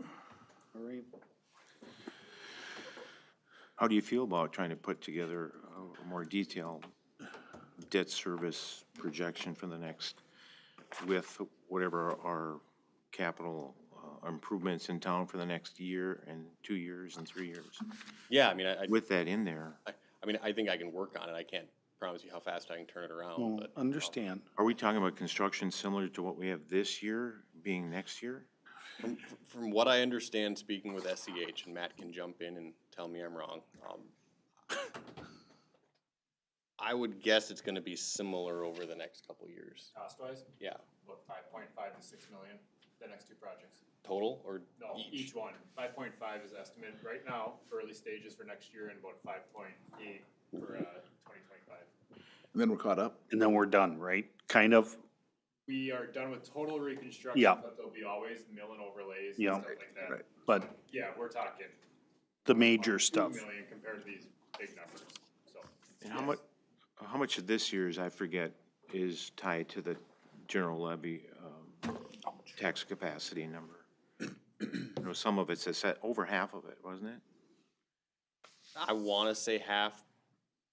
All right. how do you feel about trying to put together a more detailed debt service projection for the next, with whatever our capital improvements in town for the next year and 2 years and 3 years? Yeah, I mean, I With that in there, mean, I think I can work on it. I can't promise you how fast I can turn it around, Well, but. understand. are we talking about construction similar to what we have this year being next year? From what I understand, speaking with SEH, and Matt can jump in and tell me I'm wrong, I would guess it's gonna be similar over the next couple of years. Cost-wise, Yeah, about 5.5 to 6 million, the next two projects. total or No, each one. 5.5 is estimated right now, early stages for next year, and about 5.8 for 2025. And then we're caught up? And then we're done, right? Kind of? We are done with total reconstruction, Yeah. but there'll be always mill and overlays Yeah. and stuff like that. Right. But Yeah, we're talking the major 2 stuff. million compared to these big numbers, so. And how much of this year's, I forget, is tied to the general levy tax capacity number? You know, some of it's a set, over half of it, wasn't it? I wanna say half,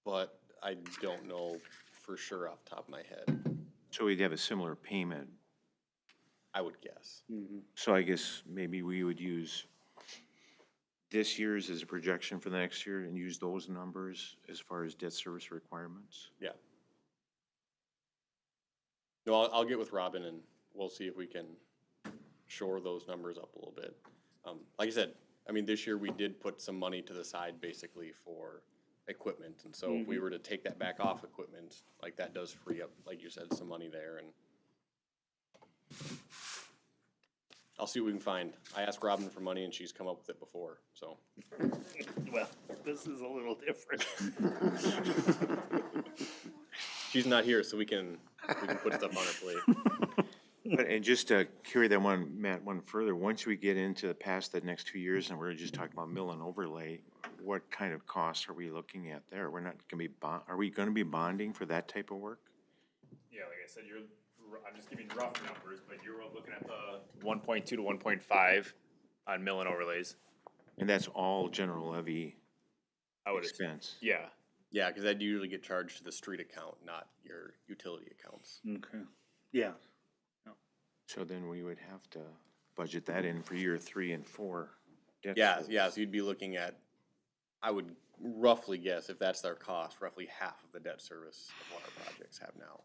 but I don't know for sure off the top of my head. So we'd have a similar payment. I would guess. So I guess maybe we would use this year's as a projection for the next year and use those numbers as far as debt service requirements. Yeah. No, I'll get with Robin and we'll see if we can shore those numbers up a little bit. Like I said, I mean, this year we did put some money to the side basically for equipment. And so if we were to take that back off equipment, like that does free up, like you said, some money there, and I'll see what we can find. I asked Robin for money and she's come up with it before, so. Well, this is a little different. She's not here, so we can put stuff on her plate. But, and just to carry that one, Matt, one further, once we get into past the next 2 years and we're just talking about mill and overlay, what kind of costs are we looking at there? We're not gonna be are we gonna be bonding for that type of work? Yeah, like I said, I'm just giving rough numbers, but you're looking at the 1.2 to 1.5 on mill and overlays. And that's all general levy I would expense? Yeah, Yeah, because I'd usually get charged to the street account, not your utility accounts. Okay, yeah. So then we would have to budget that in for year 3 and 4. debt Yeah, service. yeah, so you'd be looking at, I would roughly guess, if that's their cost, roughly half of the debt service of what our projects have now.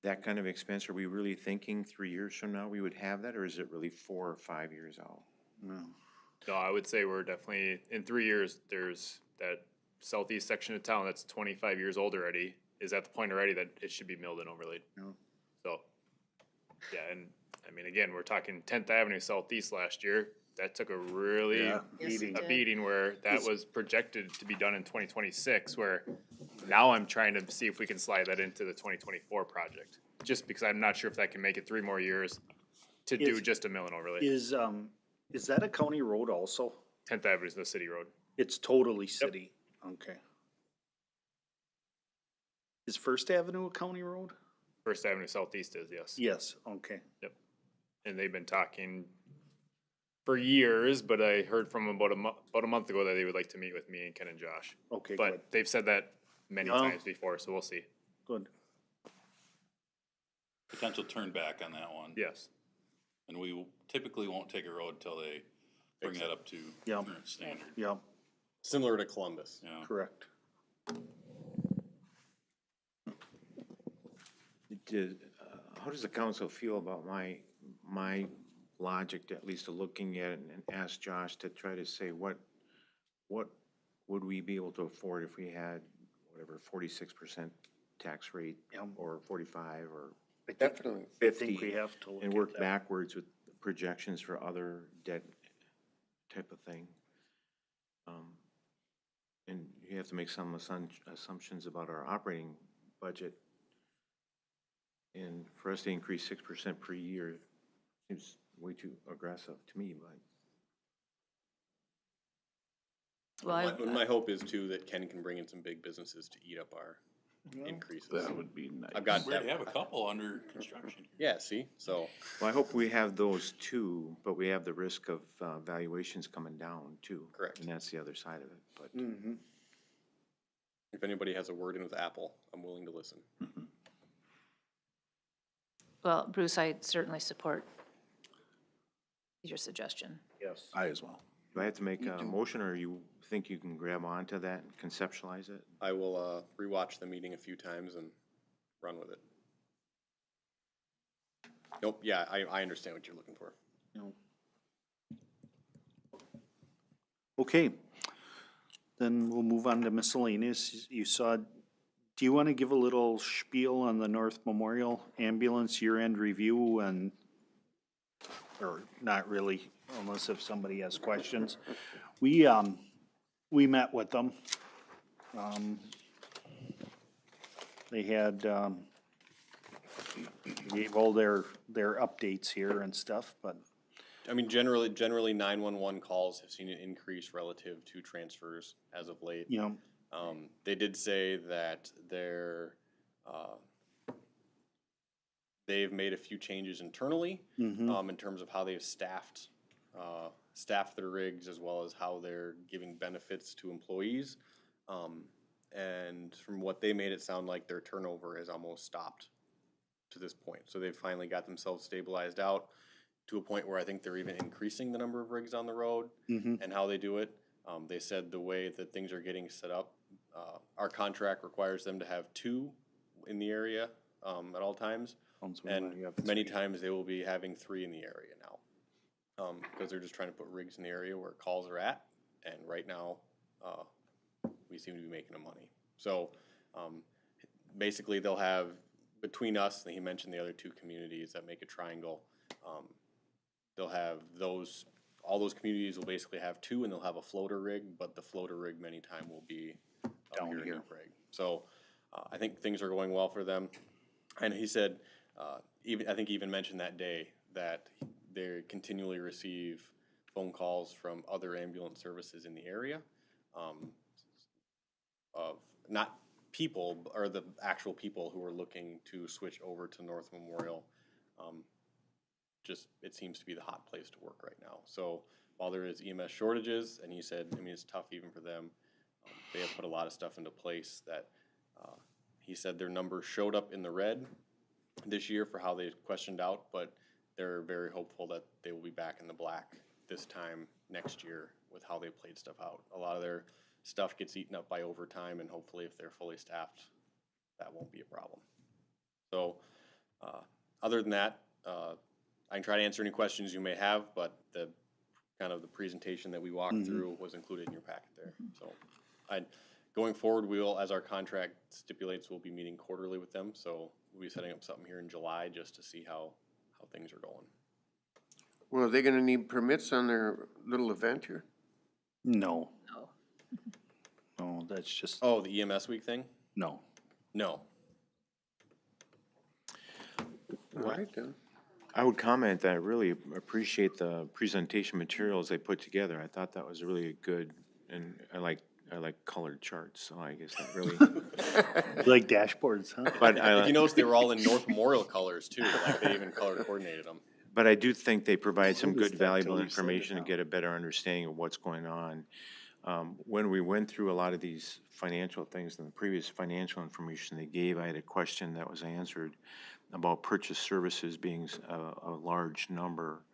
That kind of expense, are we really thinking 3 years from now we would have that, or is it really 4 or 5 years out? no, I would say we're definitely, in 3 years, there's that southeast section of town that's 25 years old already, is at the point already that it should be milled and overlaid. So, yeah, and, I mean, again, we're talking 10th Avenue Southeast last year, that took a really, Yeah. Yes, it a did. beating where that was projected to be done in 2026, where now I'm trying to see if we can slide that into the 2024 project. Just because I'm not sure if that can make it 3 more years to do Is- just a mill and overlay. Is that a county road also? 10th Avenue is the city road. It's totally city, okay. Is First Avenue a county road? First Avenue Southeast is, yes. Yes, okay. And they've been talking for years, but I heard from them about a month ago that they would like to meet with me and Ken and Josh. Okay, good, But they've said that many Yeah. times before, so we'll see. good. Potential turn back on that one. Yes. And we typically won't take a road till they bring that up to Yeah. current standard. Yeah, Similar to Columbus. Yeah. correct. How does the council feel about my logic, at least to looking at it and ask Josh to try to say what would we be able to afford if we had whatever 46% tax rate Yeah. or 45 or Definitely. I 50 think we have to look and at work that. backwards with projections for other debt type of thing. And you have to make some assumptions about our operating budget. And for us to increase 6% per year seems way too aggressive to me, but. Well, My hope is too that Ken can bring in some big businesses to eat up our increases. That would be nice. I've got We already that, have a couple under construction. yeah, see, so, Well, I hope we have those too, but we have the risk of valuations coming down too. Correct. And that's the other side of it, but. Mhm. if anybody has a word in with Apple, I'm willing to listen. well, Bruce, I certainly support your suggestion. Yes. I as well. Do I have to make a motion, or you think you can grab onto that and conceptualize it? I will, rewatch the meeting a few times and run with it. Nope, yeah, I understand what you're looking for. No. Okay, then we'll move on to miscellaneous. You saw, do you want to give a little spiel on the North Memorial Ambulance year-end review and, or not really, unless if somebody has questions? We met with them. They had, gave all their updates here and stuff, but I mean, generally 911 calls have seen an increase relative to transfers as of late. you know, They did say that they've made a few changes internally, in terms of how they've staffed their rigs as well as how they're giving benefits to employees. and from what they made it sound like, their turnover has almost stopped to this point. So they've finally got themselves stabilized out to a point where I think they're even increasing the number of rigs on the road and how they do it. They said the way that things are getting set up, our contract requires them to have 2 in the area at all times. And many times they will be having 3 in the area now. Because they're just trying to put rigs in the area where calls are at. And right now, we seem to be making them money. So basically they'll have, between us, and he mentioned the other 2 communities that make a triangle, they'll have those, all those communities will basically have 2, and they'll have a floater rig, but the floater rig many times will be down here in New Prague. So I think things are going well for them. And he said, I think he even mentioned that day that they continually receive phone calls from other ambulance services in the area, of not people, or the actual people who are looking to switch over to North Memorial. Just, it seems to be the hot place to work right now. So while there is EMS shortages, and he said, I mean, it's tough even for them, they have put a lot of stuff into place that, he said their numbers showed up in the red this year for how they questioned out, but they're very hopeful that they will be back in the black this time next year with how they played stuff out. A lot of their stuff gets eaten up by overtime, and hopefully if they're fully staffed, that won't be a problem. So other than that, I can try to answer any questions you may have, but the kind of the presentation that we walked through was included in your packet there. So going forward, we'll, as our contract stipulates, we'll be meeting quarterly with them. So we'll be setting up something here in July just to see how things are going. Well, are they gonna need permits on their little event here? No, No. no, that's just, Oh, the EMS week thing? no. No. All right then. I would comment that I really appreciate the presentation materials they put together. I thought that was really good, and I like colored charts, so I guess that really. Like dashboards, huh? But If you notice, they were all in North Memorial colors too, like they even color coordinated them. But I do think they provide some Noticed good that valuable till you said it information to now. get a better understanding of what's going on. When we went through a lot of these financial things and the previous financial information they gave, I had a question that was answered about purchase services being a large number.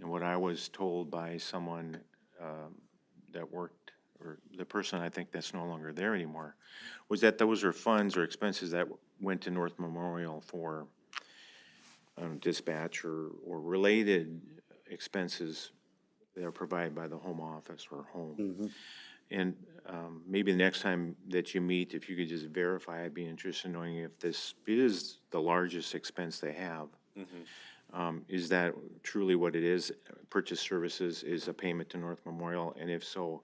And what I was told by someone that worked, or the person I think that's no longer there anymore, was that those are funds or expenses that went to North Memorial for dispatch or related expenses that are provided by the home office or home. And maybe the next time that you meet, if you could just verify, I'd be interested in knowing if this is the largest expense they have. Is that truly what it is? Purchase services is a payment to North Memorial, and if so,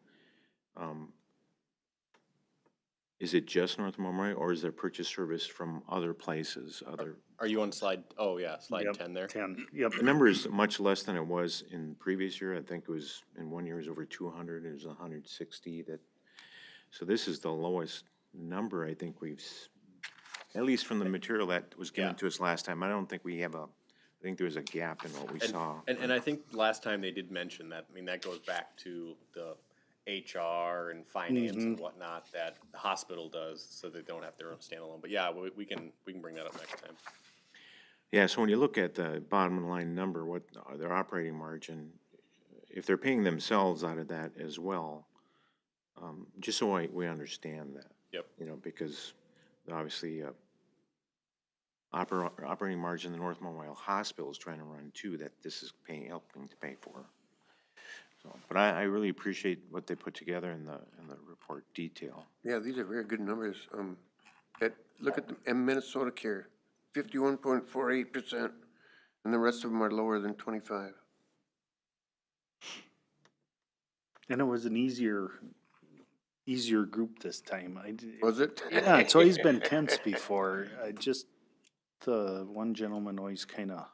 is it just North Memorial, or is there purchase service from other places, other? Are you on slide, oh yeah, slide Yep, 10 there? 10, yep. The number is much less than it was in the previous year. I think it was, in one year it was over 200, it was 160 that, so this is the lowest number I think we've, at least from the material that was given Yeah. to us last time. I don't think we have I think there was a gap in what we saw. And I think last time they did mention that, I mean, that goes back to the HR and finance and whatnot that the hospital does, so they don't have their own standalone. But yeah, we can bring that up next time. Yeah, so when you look at the bottom line number, what their operating margin, if they're paying themselves out of that as well, just so we understand that. Yep. You know, because obviously operating margin the North Memorial Hospital is trying to run too, that this is helping to pay for. So, but I really appreciate what they put together in the report detail. Yeah, these are very good numbers. Look at the Minnesota Care, 51.48%, and the rest of them are lower than 25. And it was an easier group this time. Was it? Yeah, it's always been tense before. The one gentleman always kind of.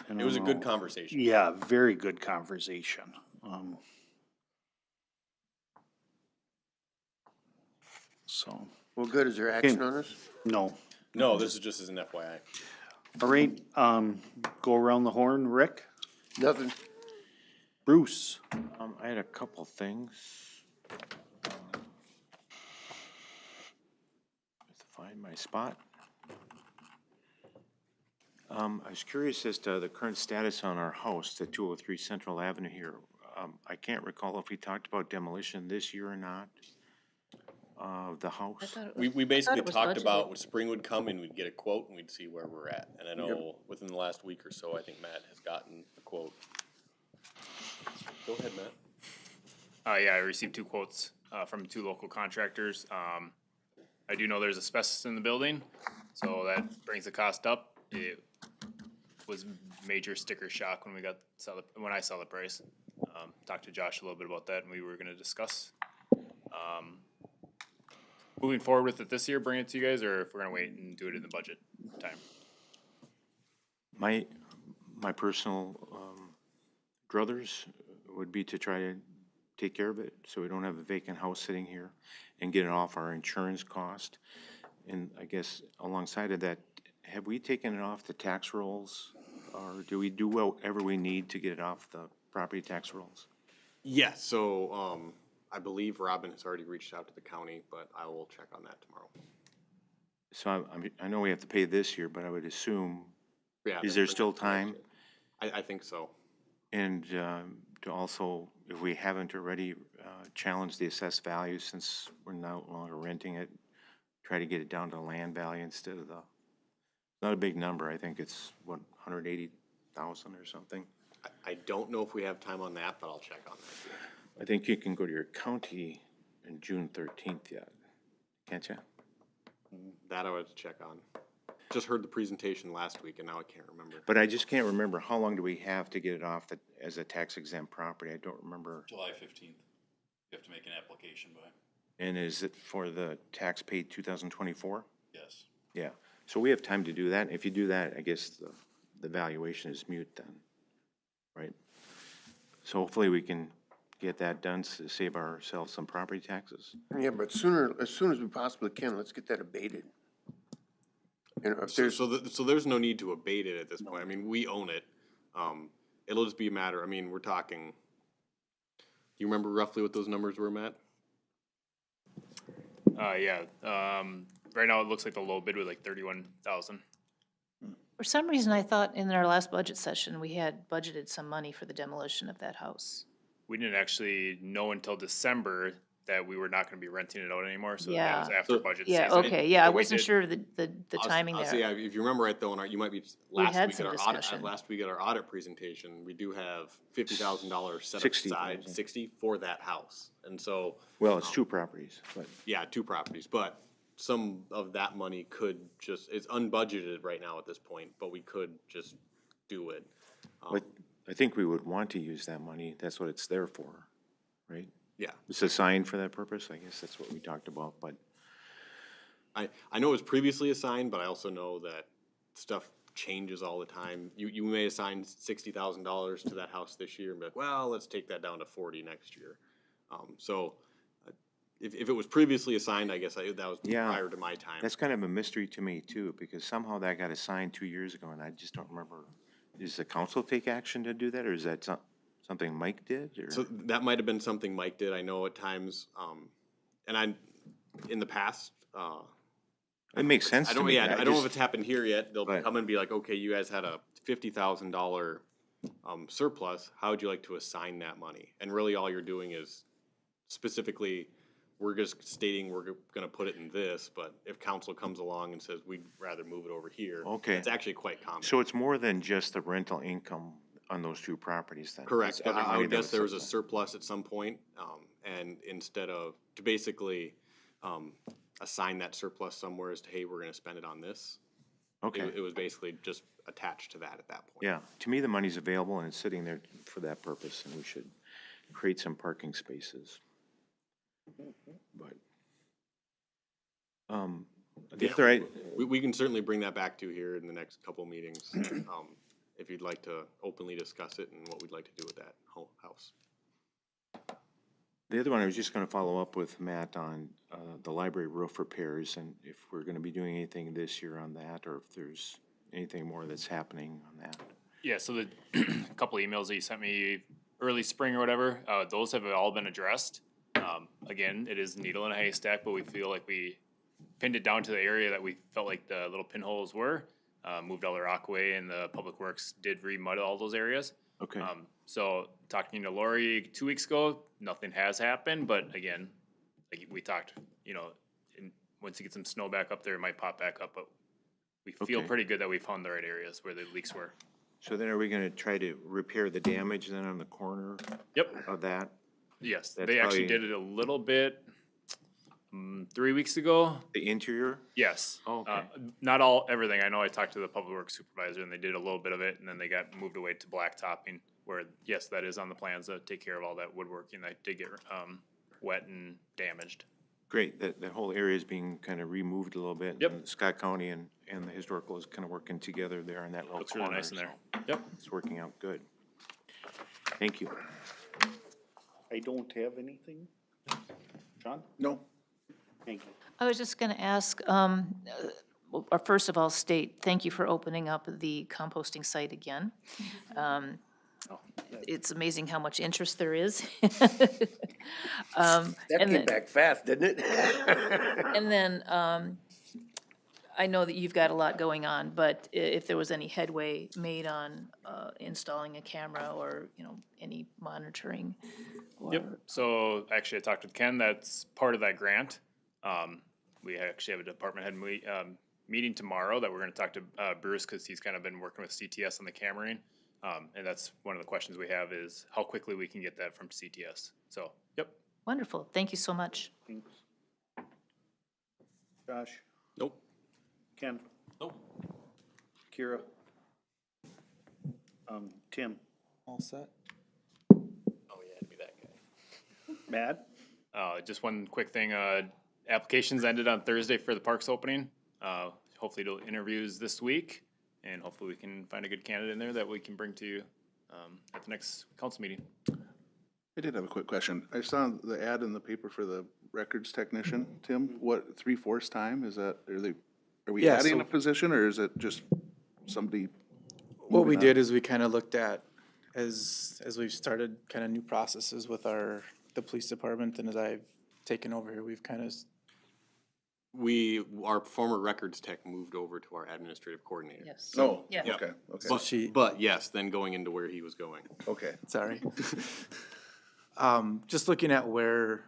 It was a good conversation. Yeah, very good conversation. So, Well, good. Is there action on this? no. No, this is just as an FYI. All right, go around the horn. Rick? Nothing. Bruce? I had a couple things. find my spot. I was curious as to the current status on our house at 203 Central Avenue here. I can't recall if we talked about demolition this year or not, of the I house. thought it We was- I thought basically it was talked about budgeted. when spring would come and we'd get a quote and we'd see where we're at. And I know within the last week or so, I think Matt has gotten a quote. Go ahead, Matt. Yeah, I received 2 quotes, from 2 local contractors. I do know there's asbestos in the building, so that brings the cost up. It was major sticker shock when when I saw the price. Talked to Josh a little bit about that, and we were gonna discuss, moving forward with it this year, bring it to you guys, or if we're gonna wait and do it in the budget time. My personal, druthers would be to try to take care of it, so we don't have a vacant house sitting here, and get it off our insurance cost. And I guess alongside of that, have we taken it off the tax rolls, or do we do whatever we need to get it off the property tax rolls? Yeah, so, I believe Robin has already reached out to the county, but I will check on that tomorrow. So I know we have to pay this year, but I would assume, Yeah, is they'll there bring still that to next time? year. I think so. And to also, if we haven't already, challenge the assessed value since we're no longer renting it, try to get it down to land value instead of not a big number, I think it's, what, 180,000 or something? I don't know if we have time on that, but I'll check on that too. I think you can go to your county in June 13th yet, can't you? That I would have to check on. Just heard the presentation last week and now I can't remember. But I just can't remember, how long do we have to get it off as a tax exempt property? I don't remember. July 15th. You have to make an application by, And is it for the tax paid 2024? yes. Yeah, so we have time to do that. If you do that, I guess the valuation is mute then, right? So hopefully we can get that done to save ourselves some property taxes. Yeah, but as soon as we possibly can, let's get that abated. You know, if So, there's, so there's no need to abate it at this point. I mean, we own it. It'll just be a matter, I mean, we're talking, you remember roughly what those numbers were, Matt? Yeah, right now it looks like the low bid was like 31,000. For some reason, I thought in our last budget session, we had budgeted some money for the demolition of that house. We didn't actually know until December that we were not gonna be renting it out anymore, so that Yeah. was after So- budget Yeah, season. okay, yeah, I But we wasn't did- sure of the timing I'll there. say, yeah, if you remember right though, you might be, had some discussion. last week at our audit presentation, we do have $50,000 set 60,000. aside, 60 for that house. And so, Well, it's 2 properties, but yeah, 2 properties, but some of that money could just, it's unbudgeted right now at this point, but we could just do it. I think we would want to use that money. That's what it's there for, right? Yeah, It's assigned for that purpose. I guess that's what we talked about, but I know it was previously assigned, but I also know that stuff changes all the time. You may assign $60,000 to that house this year and be like, well, let's take that down to 40 next year. So if it was previously assigned, I guess that was Yeah. prior to my time. that's kind of a mystery to me too, because somehow that got assigned 2 years ago and I just don't remember. Does the council take action to do that, or is that something Mike did, or? So that might have been something Mike did. I know at times, and in the past, It makes sense I to don't, me. yeah, I don't know if just- it's happened here yet. They'll Right. come and be like, okay, you guys had a $50,000 surplus. How would you like to assign that money? And really all you're doing is specifically, we're just stating we're gonna put it in this, but if council comes along and says we'd rather move it over here. Okay. It's actually quite common. So it's more than just the rental income on those 2 properties then? Correct. It's other I money would that guess there was a set aside. surplus at some point, and instead of, to basically, assign that surplus somewhere as to, hey, we're gonna spend it on this. Okay. It was basically just attached to that at that point. Yeah, to me, the money's available and it's sitting there for that purpose, and we should create some parking spaces. But, the Yeah, other, We can certainly bring that back to you here in the next couple of meetings, if you'd like to openly discuss it and what we'd like to do with that house. the other one, I was just gonna follow up with Matt on, the library roof repairs, and if we're gonna be doing anything this year on that, or if there's anything more that's happening on that. Yeah, so the couple emails that you sent me early spring or whatever, those have all been addressed. Again, it is needle in a haystack, but we feel like we pinned it down to the area that we felt like the little pinholes were. Moved all the rock away, and the Public Works did re-mud all those areas. Okay. So talking to Lori 2 weeks ago, nothing has happened, but again, like we talked, you know, once you get some snow back up there, it might pop back up, but we feel Okay. pretty good that we found the right areas where the leaks were. So then are we gonna try to repair the damage then on the corner Yep, of that? yes, That's they actually probably- did it a little bit, 3 weeks ago. The interior? Yes. Oh, okay. Not everything. I know I talked to the public works supervisor and they did a little bit of it and then they got moved away to blacktopping where, yes, that is on the plans to take care of all that woodworking that did get, wet and damaged. Great, that whole area is being kind of removed a little bit. Yep. and Scott County and the historical is kind of working together there in that little Looks corner. really nice in there. so Yep. It's working out good. Thank you. I don't have anything. John? No, Thank you. I was just going to ask, or first of all, state, thank you for opening up the composting site again. It's amazing how much interest there is. That And came then- back fast, didn't it? And then, I know that you've got a lot going on, but if there was any headway made on installing a camera or, you know, any monitoring? or- Yep. So actually I talked with Ken. That's part of that grant. We actually have a department head meeting tomorrow that we're gonna talk to Bruce because he's kind of been working with CTS on the cameraing. And that's one of the questions we have is how quickly we can get that from CTS. So, yep. Wonderful, thank you so much. Thanks. Josh? Nope. Ken? Nope. Kira? Tim? All set? Oh, yeah, it'd be that guy. Matt? Just one quick thing, applications ended on Thursday for the parks opening. Hopefully do interviews this week, and hopefully we can find a good candidate in there that we can bring to you, at the next council meeting. I did have a quick question. I saw the ad in the paper for the records technician, Tim. What, 3/4 time? Is that, are we Yeah, adding so- a position or is it just somebody? What we moving on? did is we kind of looked at, as we've started kind of new processes with the police department and as I've taken over here, we've kind of, Our former records tech moved over to our administrative coordinator. Yes. Oh, Yeah. okay, okay, But, She- but yes, then going into where he was going. okay. sorry. Just looking at where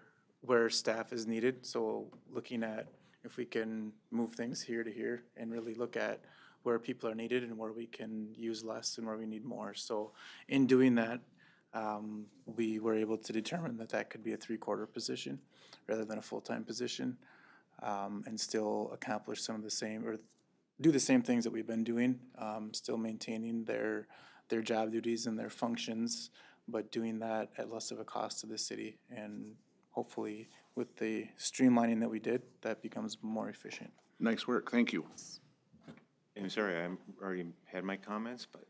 staff is needed, so looking at if we can move things here to here and really look at where people are needed and where we can use less and where we need more. So in doing that, we were able to determine that that could be a 3/4 position rather than a full-time position, and still accomplish some of the same, or do the same things that we've been doing, still maintaining their job duties and their functions, but doing that at less of a cost to the city. And hopefully with the streamlining that we did, that becomes more efficient. Nice work, thank you. I'm sorry, I already had my comments, but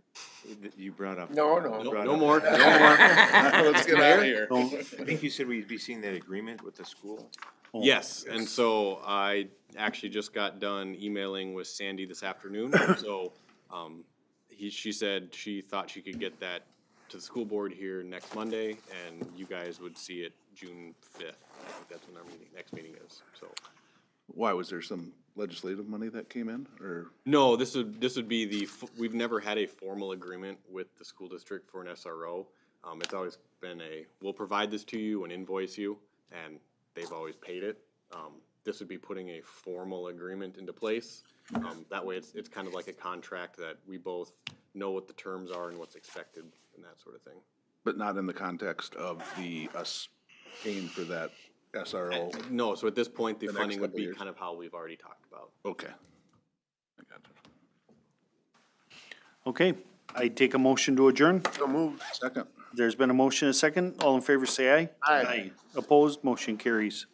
you brought up. No, No, brought no up- more, no more. Let's get out of here. So, I think you said we'd be seeing that agreement with the school? Yes, and so I actually just got done emailing with Sandy this afternoon, so, she said she thought she could get that to the school board here next Monday, and you guys would see it June 5th. I think that's when our next meeting is, so. Why, was there some legislative money that came in, or? No, this would be we've never had a formal agreement with the school district for an SRO. It's always been we'll provide this to you and invoice you, and they've always paid it. This would be putting a formal agreement into place. That way it's kind of like a contract that we both know what the terms are and what's expected and that sort of thing. But not in the context of us paying for that SRO? No, so at this point, the The next funding would couple be years. kind of how we've already talked about. Okay. I got you. Okay, I take a motion to adjourn. So moved. Second. There's been a motion, a second. All in favor, say aye. Aye. Opposed, motion carries.